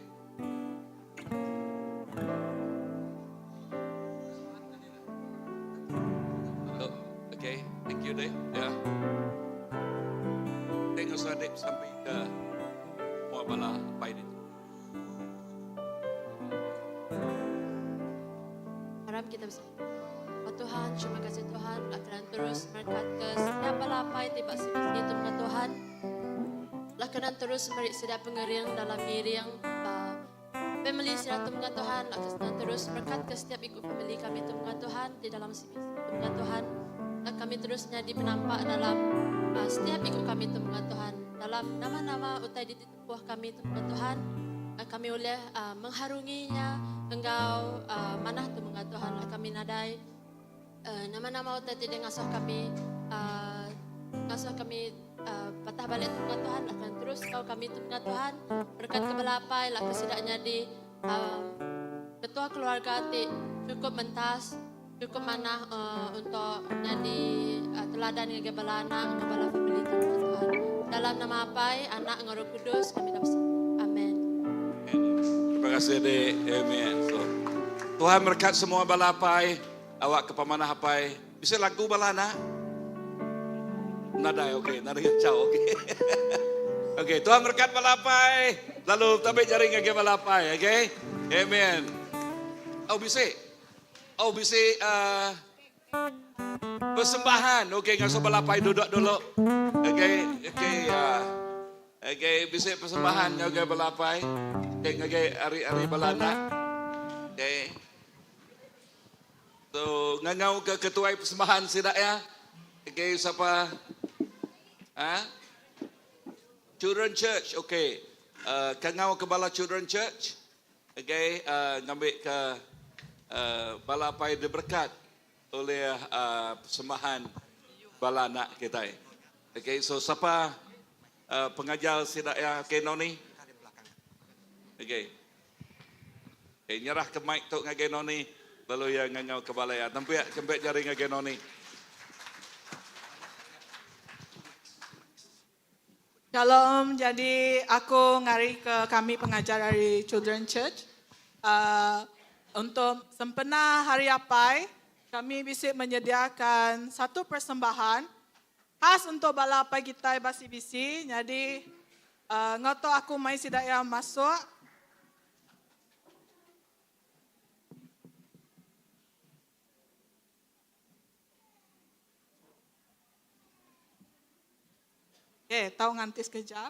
Okay, thank you dek ya dek ngasuh adik sampai ke bala pai itu. Harap kita bisa. Oh Tuhan, terima kasih Tuhan akan terus berkat ke setiap balapai tiba sini itu dengan Tuhan. Lakanan terus merik setiap pengeriang dalam miriang family setiap dengan Tuhan. Lakanan terus berkat ke setiap ikut family kami itu dengan Tuhan di dalam sini dengan Tuhan. Dan kami terusnya penampak dalam setiap ikut kami itu dengan Tuhan. Dalam nama-nama utai di buah kami itu dengan Tuhan. Kami boleh mengharunginya. Engkau manah tu mengat Tuhan kami nadai nama-nama utai tidak ngasuh kami patah balik tu mengat Tuhan akan terus kau kami tu mengat Tuhan berkat kebelapai lah kesidaknya di ketua keluarga ti cukup mentas cukup manah untuk jadi teladan ngege bala anak bala family tu mengat Tuhan dalam nama apai anak ngoro kudus kami dapat amin. Terima kasih dek. Amen. So, Tuhan berkat semua balapai. Awak ke pemanah apai. Bisa lagu balana? Nada okey. Nada kacau okey. Okey, Tuhan berkat balapai. Lalu tabik jaring ngage balapai, okey? Amen. Oh bisa. Oh, bisa persembahan. Okey, ngaso balapay duduk dulu. Okey, bisa persembahan ngagai balapay. Okey, ngagai ari-ari balana. Okey. So, ngangau ke ketua persembahan sidak ya. Okey, siapa? Children Church. Okey. Kangau ke bala Children Church. Okey, ngambil ke balapay diberkat oleh persembahan bala anak kita. Okey, so siapa pengajar sidak ya Kenoni? Okey. Okay, nyerah ke mic tok ngagenoni lalu yang ngangau ke balaya. Nampak kembek jari ngagenoni. Shalom, jadi aku ngari ke kami pengajar dari Children Church. Untuk sempena Hari Apai, kami bisa menyediakan satu persembahan khas untuk balapai kita basi bisi. Jadi ngoto aku mai sidak yang masuk. Tahu nganti sekejap.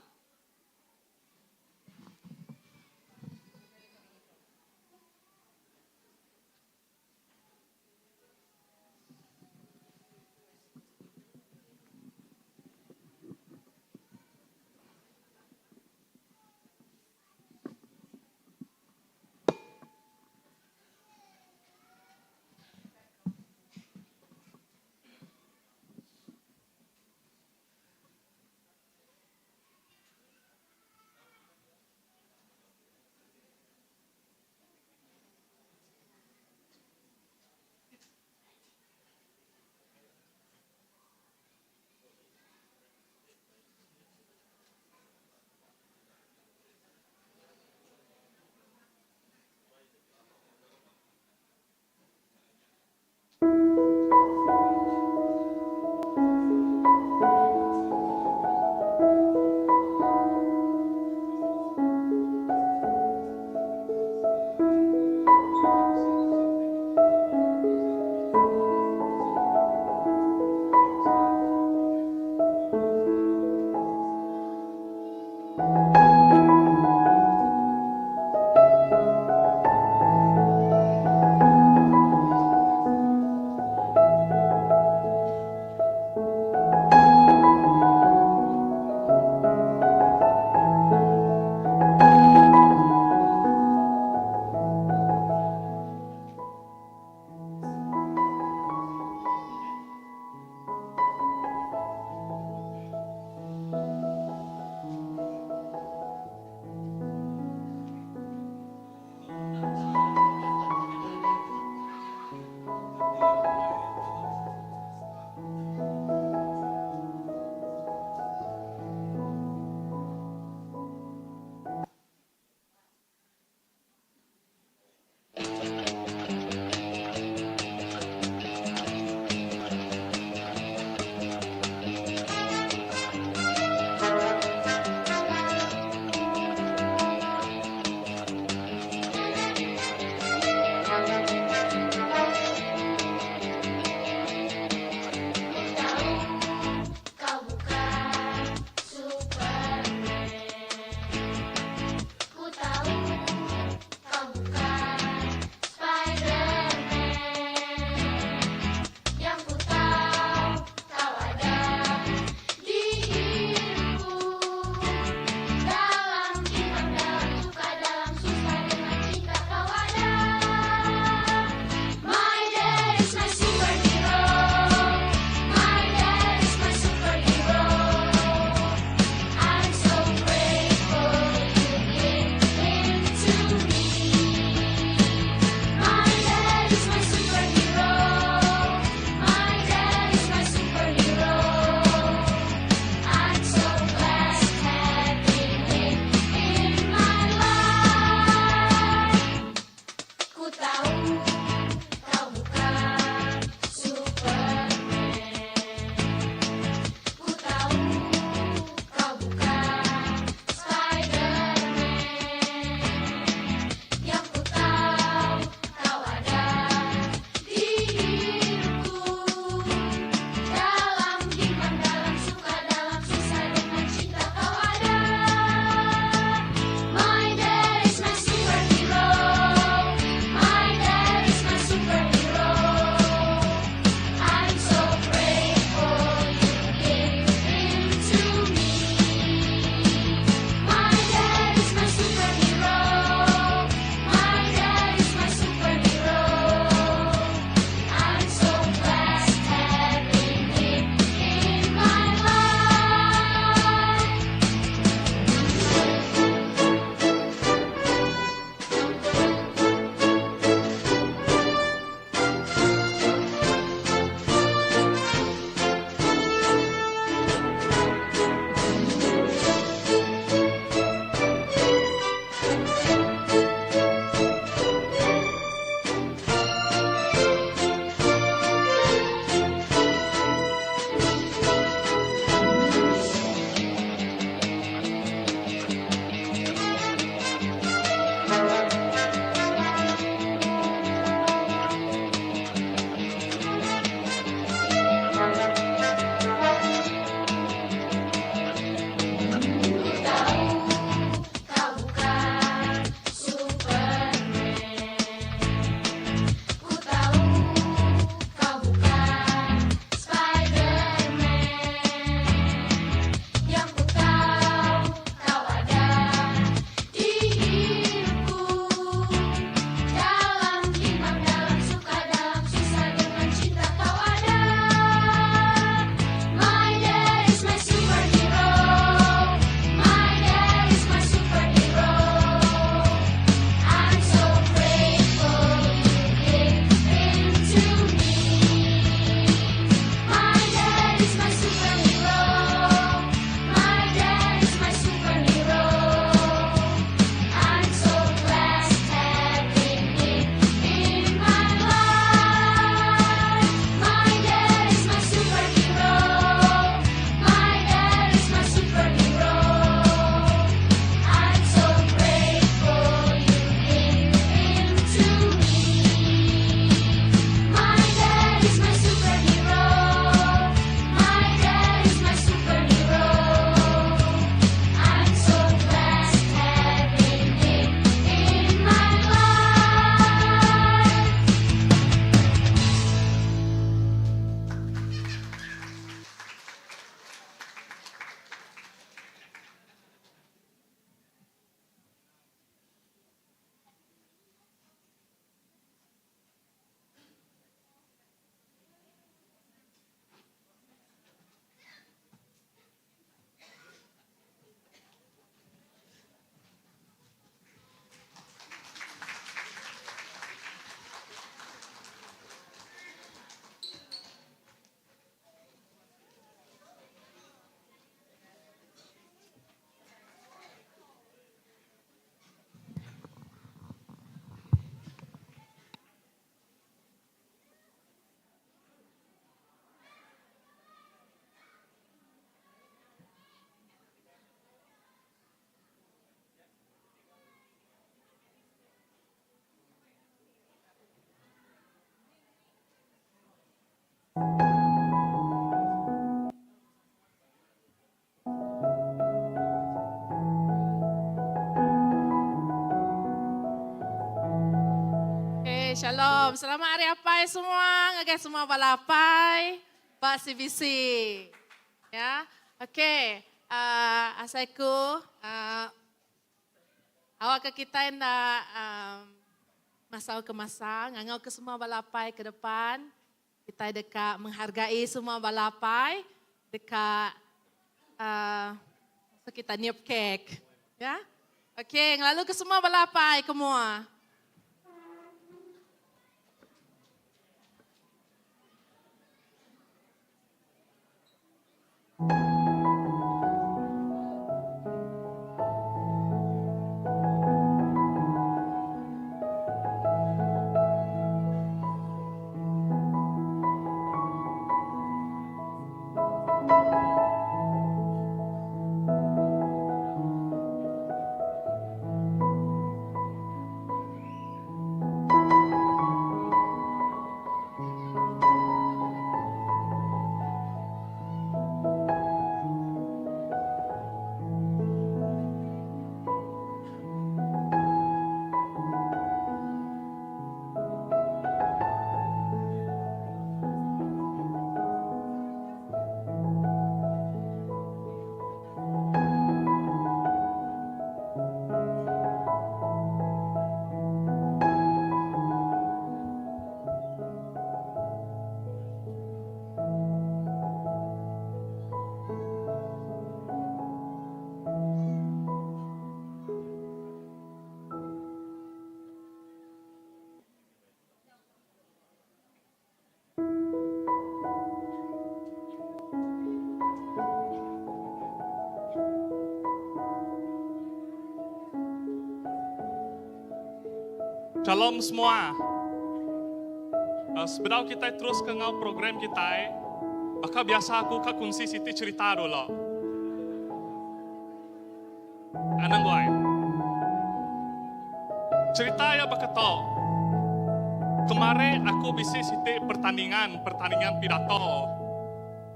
Okey, shalom. Selamat hari apai semua. Ngagai semua balapai. Pak CBC. Ya. Okey. Asaiku awak ke kita nak masa ke masa, ngangau ke semua balapai ke depan. Kita dekat menghargai semua balapai dekat kita niup kek. Ya. Okey, lalu ke semua balapai semua. Shalom semua. Sebelum kita terus ke ngau program kita, maka biasa aku ke kunci siti cerita dulu. Anang gue. Cerita ya berkata, kemarin aku bisa siti pertandingan pidato.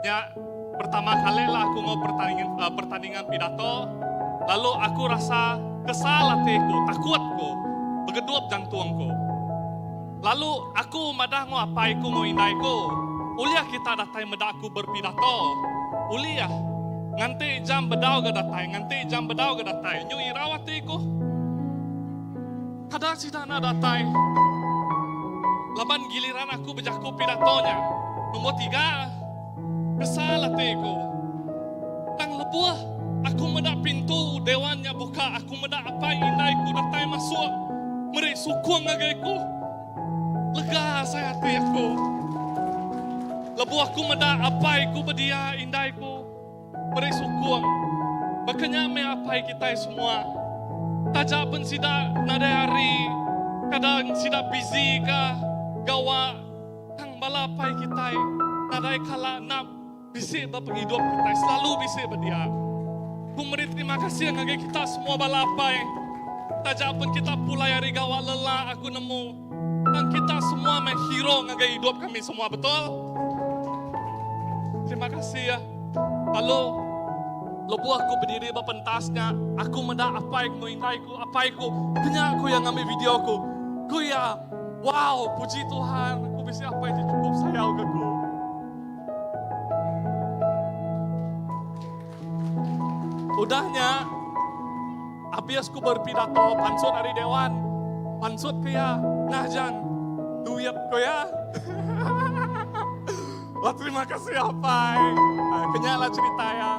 Ya, pertama kali lah aku mau pertandingan pidato, lalu aku rasa kesal hatiku, takutku. Bergedup jantungku. Lalu aku madah ngo apaiku ngo indaiku. Uliah kita datai medaku berpidato. Uliah nganti jam bedau ga datai, nyu irawatiku. Kada sidana datai. Laban giliran aku bejaku pidatonya. Nomor 3, kesal hatiku. Tang lebuah, aku medak pintu dewannya buka, aku medak apai indaiku datai masuk. Meri sukung agaiku. Lega saya hati aku. Lebu aku meda apai ku bedia indaiku. Meri sukung. Makanya me apai kita semua. Tajak pun sida nada hari. Kadang sida busy ka. Gawa. Tang bala apai kita. Nadai kala nap. Bisi bapeng hidup kita. Selalu bisi bedia. Ku meri terima kasih ngagai kita semua bala apai. Tajak pun kita pulai hari gawa lelah aku nemu. Dan kita semua hero ngagai hidup kami semua, betul? Terima kasih ya. Lalu, lebu aku berdiri berpentasnya. Aku mendak apaiku, indaiku, apaiku. Banyak aku yang ngambil videoku. Ku ya, wow, puji Tuhan. Aku bisa apa itu cukup sayang ke aku. Udahnya, habis aku berpidato, pansut dari Dewan, pansut ke ya, ngajang, duit ko ya. Wah terima kasih Apai, kenyala cerita ya.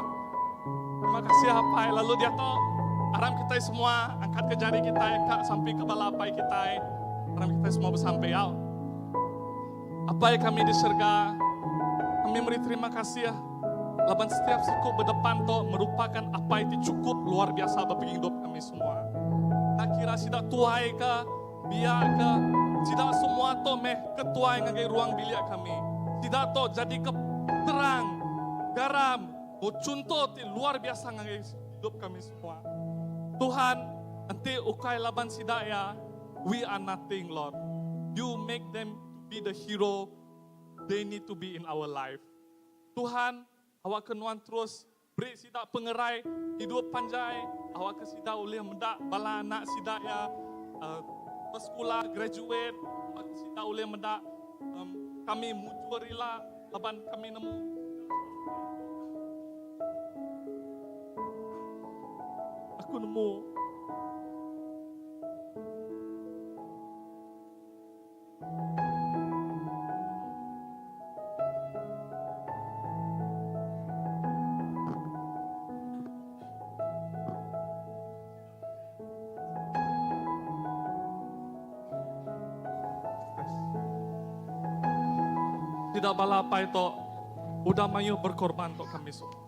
Terima kasih Apai, lalu dia toh, aram kita semua, angkat ke jari kita, kak sampai ke balapai kita, aram kita semua bersampai ya. Apai kami di surga, kami beri terima kasih ya. Laban setiap suku berdepan to merupakan apa itu cukup luar biasa bagi hidup kami semua. Tak kira tidak tuai ke, biar ke, tidak semua to ketua yang ngagai ruang bilik kami. Tidak to jadi ke terang, garam, mau contoh luar biasa ngagai hidup kami semua. Tuhan, nanti ukai laban sidaya, we are nothing Lord. You make them be the hero they need to be in our life. Tuhan, awak kenuan terus beri sidak pengerai hidup panjai. Awak ke sidak oleh mendak bala anak sidak ya bersekolah, graduate, kita boleh mendak kami mujurila laban kami nemu aku nemu tidak balapai to udah mayu berkorban untuk kami semua.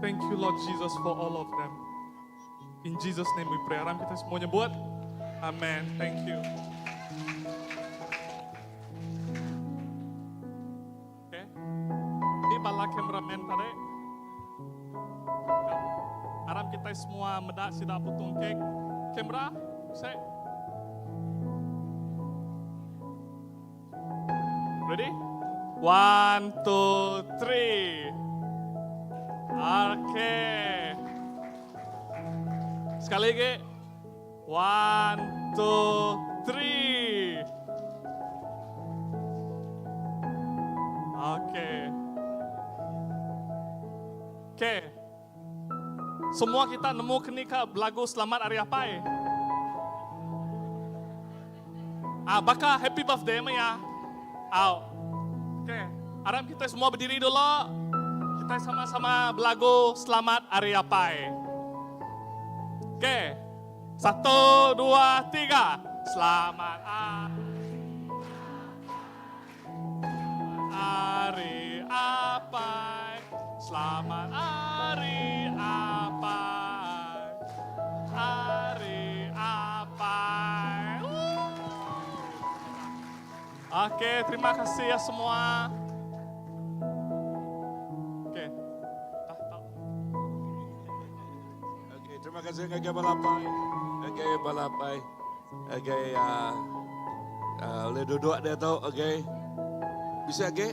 Thank you Lord Jesus for all of them. In Jesus name we pray. Aram kita semuanya buat. Amen. Thank you. Okay. Ini bala cameraman tadi. Aram kita semua medak sida putung kek. Kamera, saya. Ready? 1, 2, 3. Okay. Sekali lagi. 1, 2, 3. Okay. Okay. Semua kita nemu kenika lagu Selamat Hari Apai. Bakal happy birthday ya. Oke, harap kita semua berdiri dulu. Kita sama-sama belagu Selamat Hari Apai. Oke, 1, 2, 3. Selamat Hari Apai. Selamat Hari Apai. Hari Apai. Oke, terima kasih ya semua. Oke. Oke, terima kasih Ngage Balapai. Ngage Balapai. Ngage boleh duduk dia tahu, oke. Bisa oke?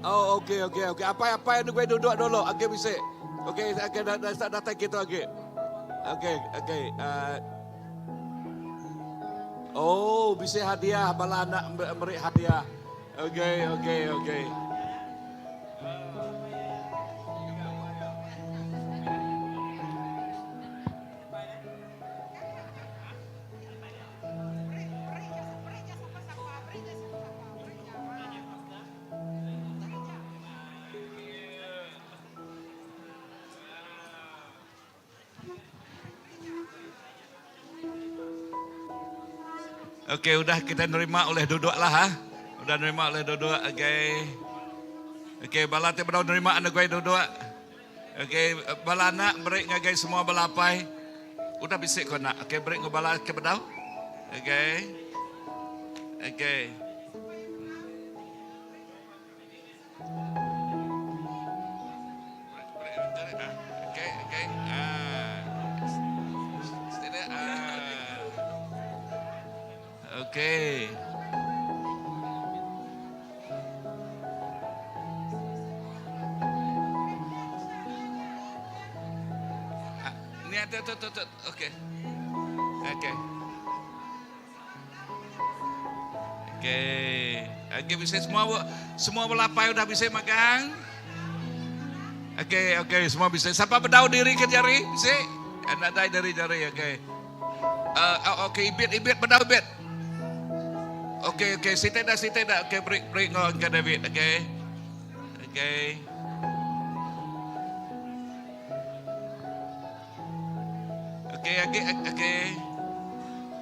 Oh, oke. Apa yang gue duduk dulu, oke bisa. Oke, datang kita oke. Oke. Oh, bisa hadiah, bala anak beri hadiah. Oke. Oke, udah kita nerima oleh duduk lah ha. Udah nerima oleh duduk, oke. Bala te bedau nerima anak gue duduk. Oke, bala anak beri ngagai semua balapai. Udah bisik kau nak. Oke, beri ngobala ke bedau. Oke. Oke. Ini ada tuh. Oke. Oke, bisa semua belapai udah bisa makan. Oke, semua bisa. Siapa bedau diri ke jari? Bisa? Anak dari jari, oke. Oke, ibit bedau ibit. Oke, sita dah. Oke, break ngomong ke David, oke.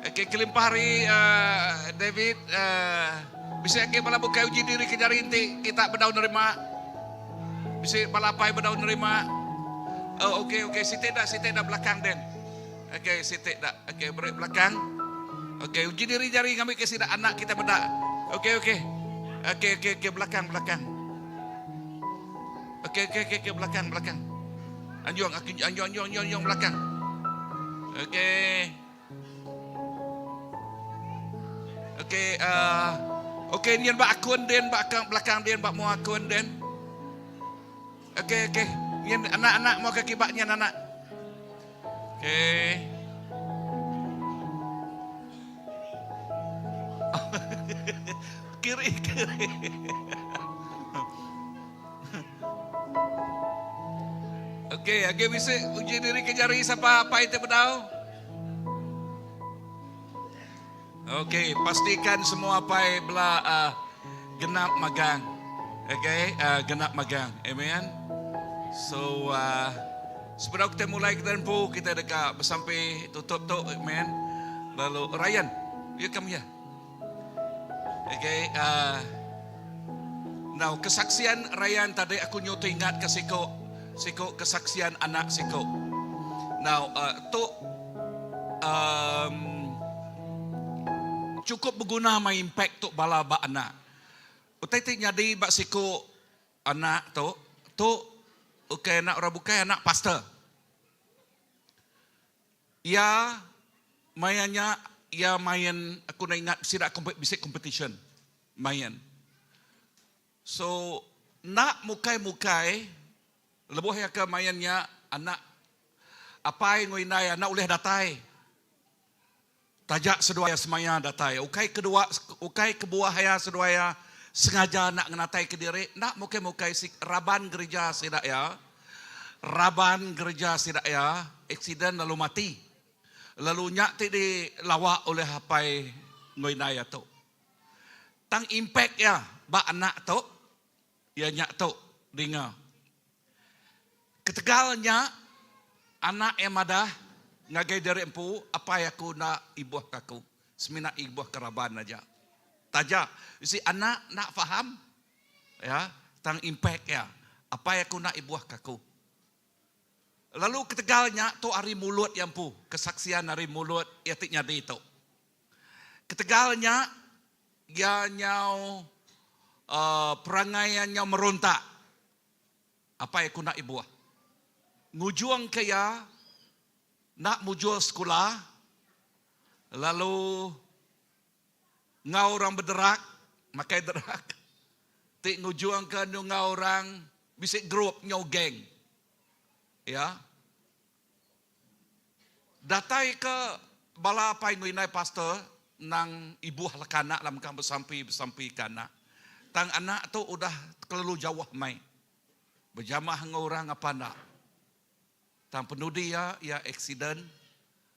Oke, kelimpah hari David, bisa ke bala buka uji diri kejar inti, kita bedau nerima. Bisa balapai bedau nerima. Oh, oke, sita dah belakang den. Oke, sita dah. Oke, break belakang. Oke, uji diri jari kami kasih anak kita benda. Oke, belakang. Oke, belakang. Anjong belakang. Oke, nian bak akun den, belakang den, bak mau akun den. Oke, nian anak-anak mau kaki baknya anak. Oke. kiri. Okey, agak bisa uji diri ke jari siapa apa itu pedau. Okey, pastikan semua pai belah genap magang. Okey, genap magang. Amen. So, sebelum kita mulai kita tempuh, kita dekat sampai tutup tu, amen. Lalu Ryan, you come here. Okay, now kesaksian Ryan tadi aku nyoto ingat ke siko kesaksian anak siko. Now, tu cukup berguna mai impact tu bala ba anak. Utai ti nyadi ba siko anak tu okay, anak orang bukai anak pastor. Ya mayannya ya main aku nak ingat sidak bisik competition main. So nak mukai lebuh ya ke mainnya anak apa yang ngoinai anak boleh datai. Tajak seduaya semaya datai. Ukai kebuah ya seduaya sengaja nak ngenatai ke diri, nak mukai si raban gereja sidak ya. Raban gereja sidak ya, aksiden lalu mati. Lalu nyak ti dilawak oleh hapai ngoinai tu. Tang impact ya, ba anak tu, ya nyak tu dengar. Ketegalnya anak yang madah ngagai dari empu apa yang aku nak ibuah kaku, semina ibuah keraban aja. Tajak, si anak nak faham, ya, tang impact ya, apa yang aku nak ibuah kaku. Lalu ketegalnya tu hari mulut yang pu, kesaksian hari mulut ya tiknya di itu. Ketegalnya ya nyau perangaiannya merontak. Apa yang aku nak ibuah? Ngujuang kaya nak mujual sekolah, lalu ngau orang berderak, makai derak. Tik ngujuang ke ngau orang bisik grup nyau geng. Ya. Datai ke bala apa yang nguinai pastor nang ibu halakana lam kang bersampi kana. Tang anak tu udah kelalu jauh mai. Berjamah ngorang apa nak. Tang penudi ya aksiden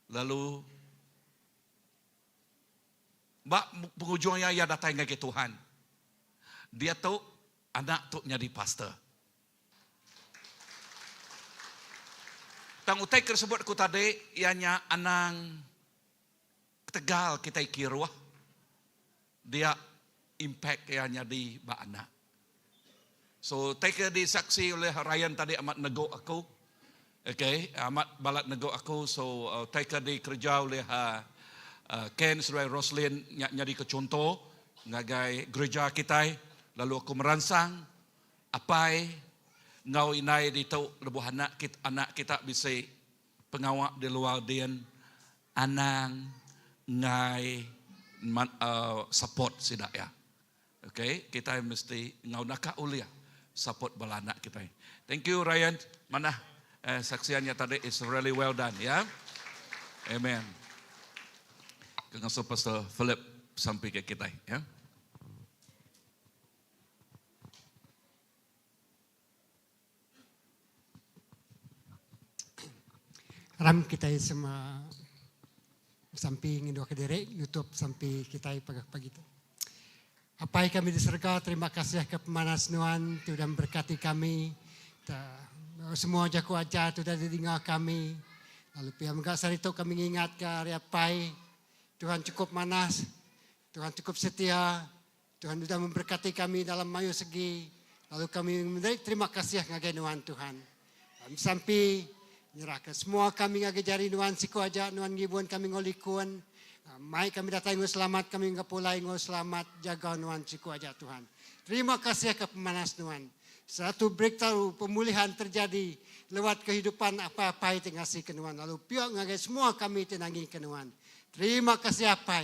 lalu penghujungnya ya datang ke Tuhan. Dia tu anak tu jadi pastor. Tang utai tersebut aku tadi ianya anang tegal kita kirwah. Dia impact ianya di ba anak. So take disaksi oleh Ryan tadi amat nego aku. Okay, amat balat nego aku. So take di kerja oleh Ken Surai Roslyn nyadi ke contoh ngagai gereja kita. Lalu aku meransang apai ngau inai di tau lebuh anak kita bisa pengawak di luar dian anang ngai support sidak ya. Okay, kita mesti ngau nakak ulia support bala anak kita. Thank you Ryan. Mana saksiannya tadi is really well done ya. Amen. Kengasuh Pastor Philip sampai ke kita ya. Ram kita semua sampai ngindo ke diri YouTube sampai kita pagi itu. Apa yang kami diserga, terima kasih ke pemanas Nuan, sudah memberkati kami. Semua jaku aja sudah didengar kami. Lalu pihak mengasar itu kami ingat ke hari Pai. Tuhan cukup manas, Tuhan cukup setia, Tuhan sudah memberkati kami dalam mayu segi. Lalu kami terima kasih ngagai Nuan Tuhan. Sampai nyerahkan semua kami ngagai jari Nuan siku aja, Nuan gibuan kami ngolikuan. Mai kami datang ngau selamat, kami ngapulai ngau selamat, jaga Nuan siku aja Tuhan. Terima kasih ke pemanas Nuan. Satu breakthrough pemulihan terjadi lewat kehidupan apa-apa yang ngasih ke Nuan. Lalu pihak ngagai semua kami tenangi ke Nuan. Terima kasih apa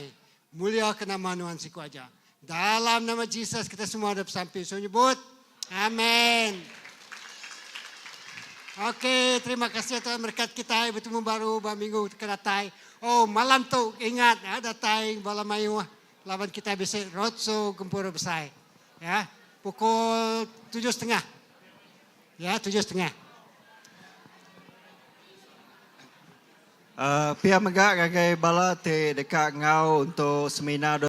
mulia ke nama Nuan siku aja. Dalam nama Yesus kita semua ada sampai so nyebut. Amin. Oke, terima kasih Tuhan berkat kita bertemu baru minggu kedatai. Oh, malam tu ingat ada tai bala mayu lawan kita bisa roadshow Gempura Besar. Ya, pukul 7.30. Ya, 7.30. Pihak megak gagai bala te dekat ngau untuk seminar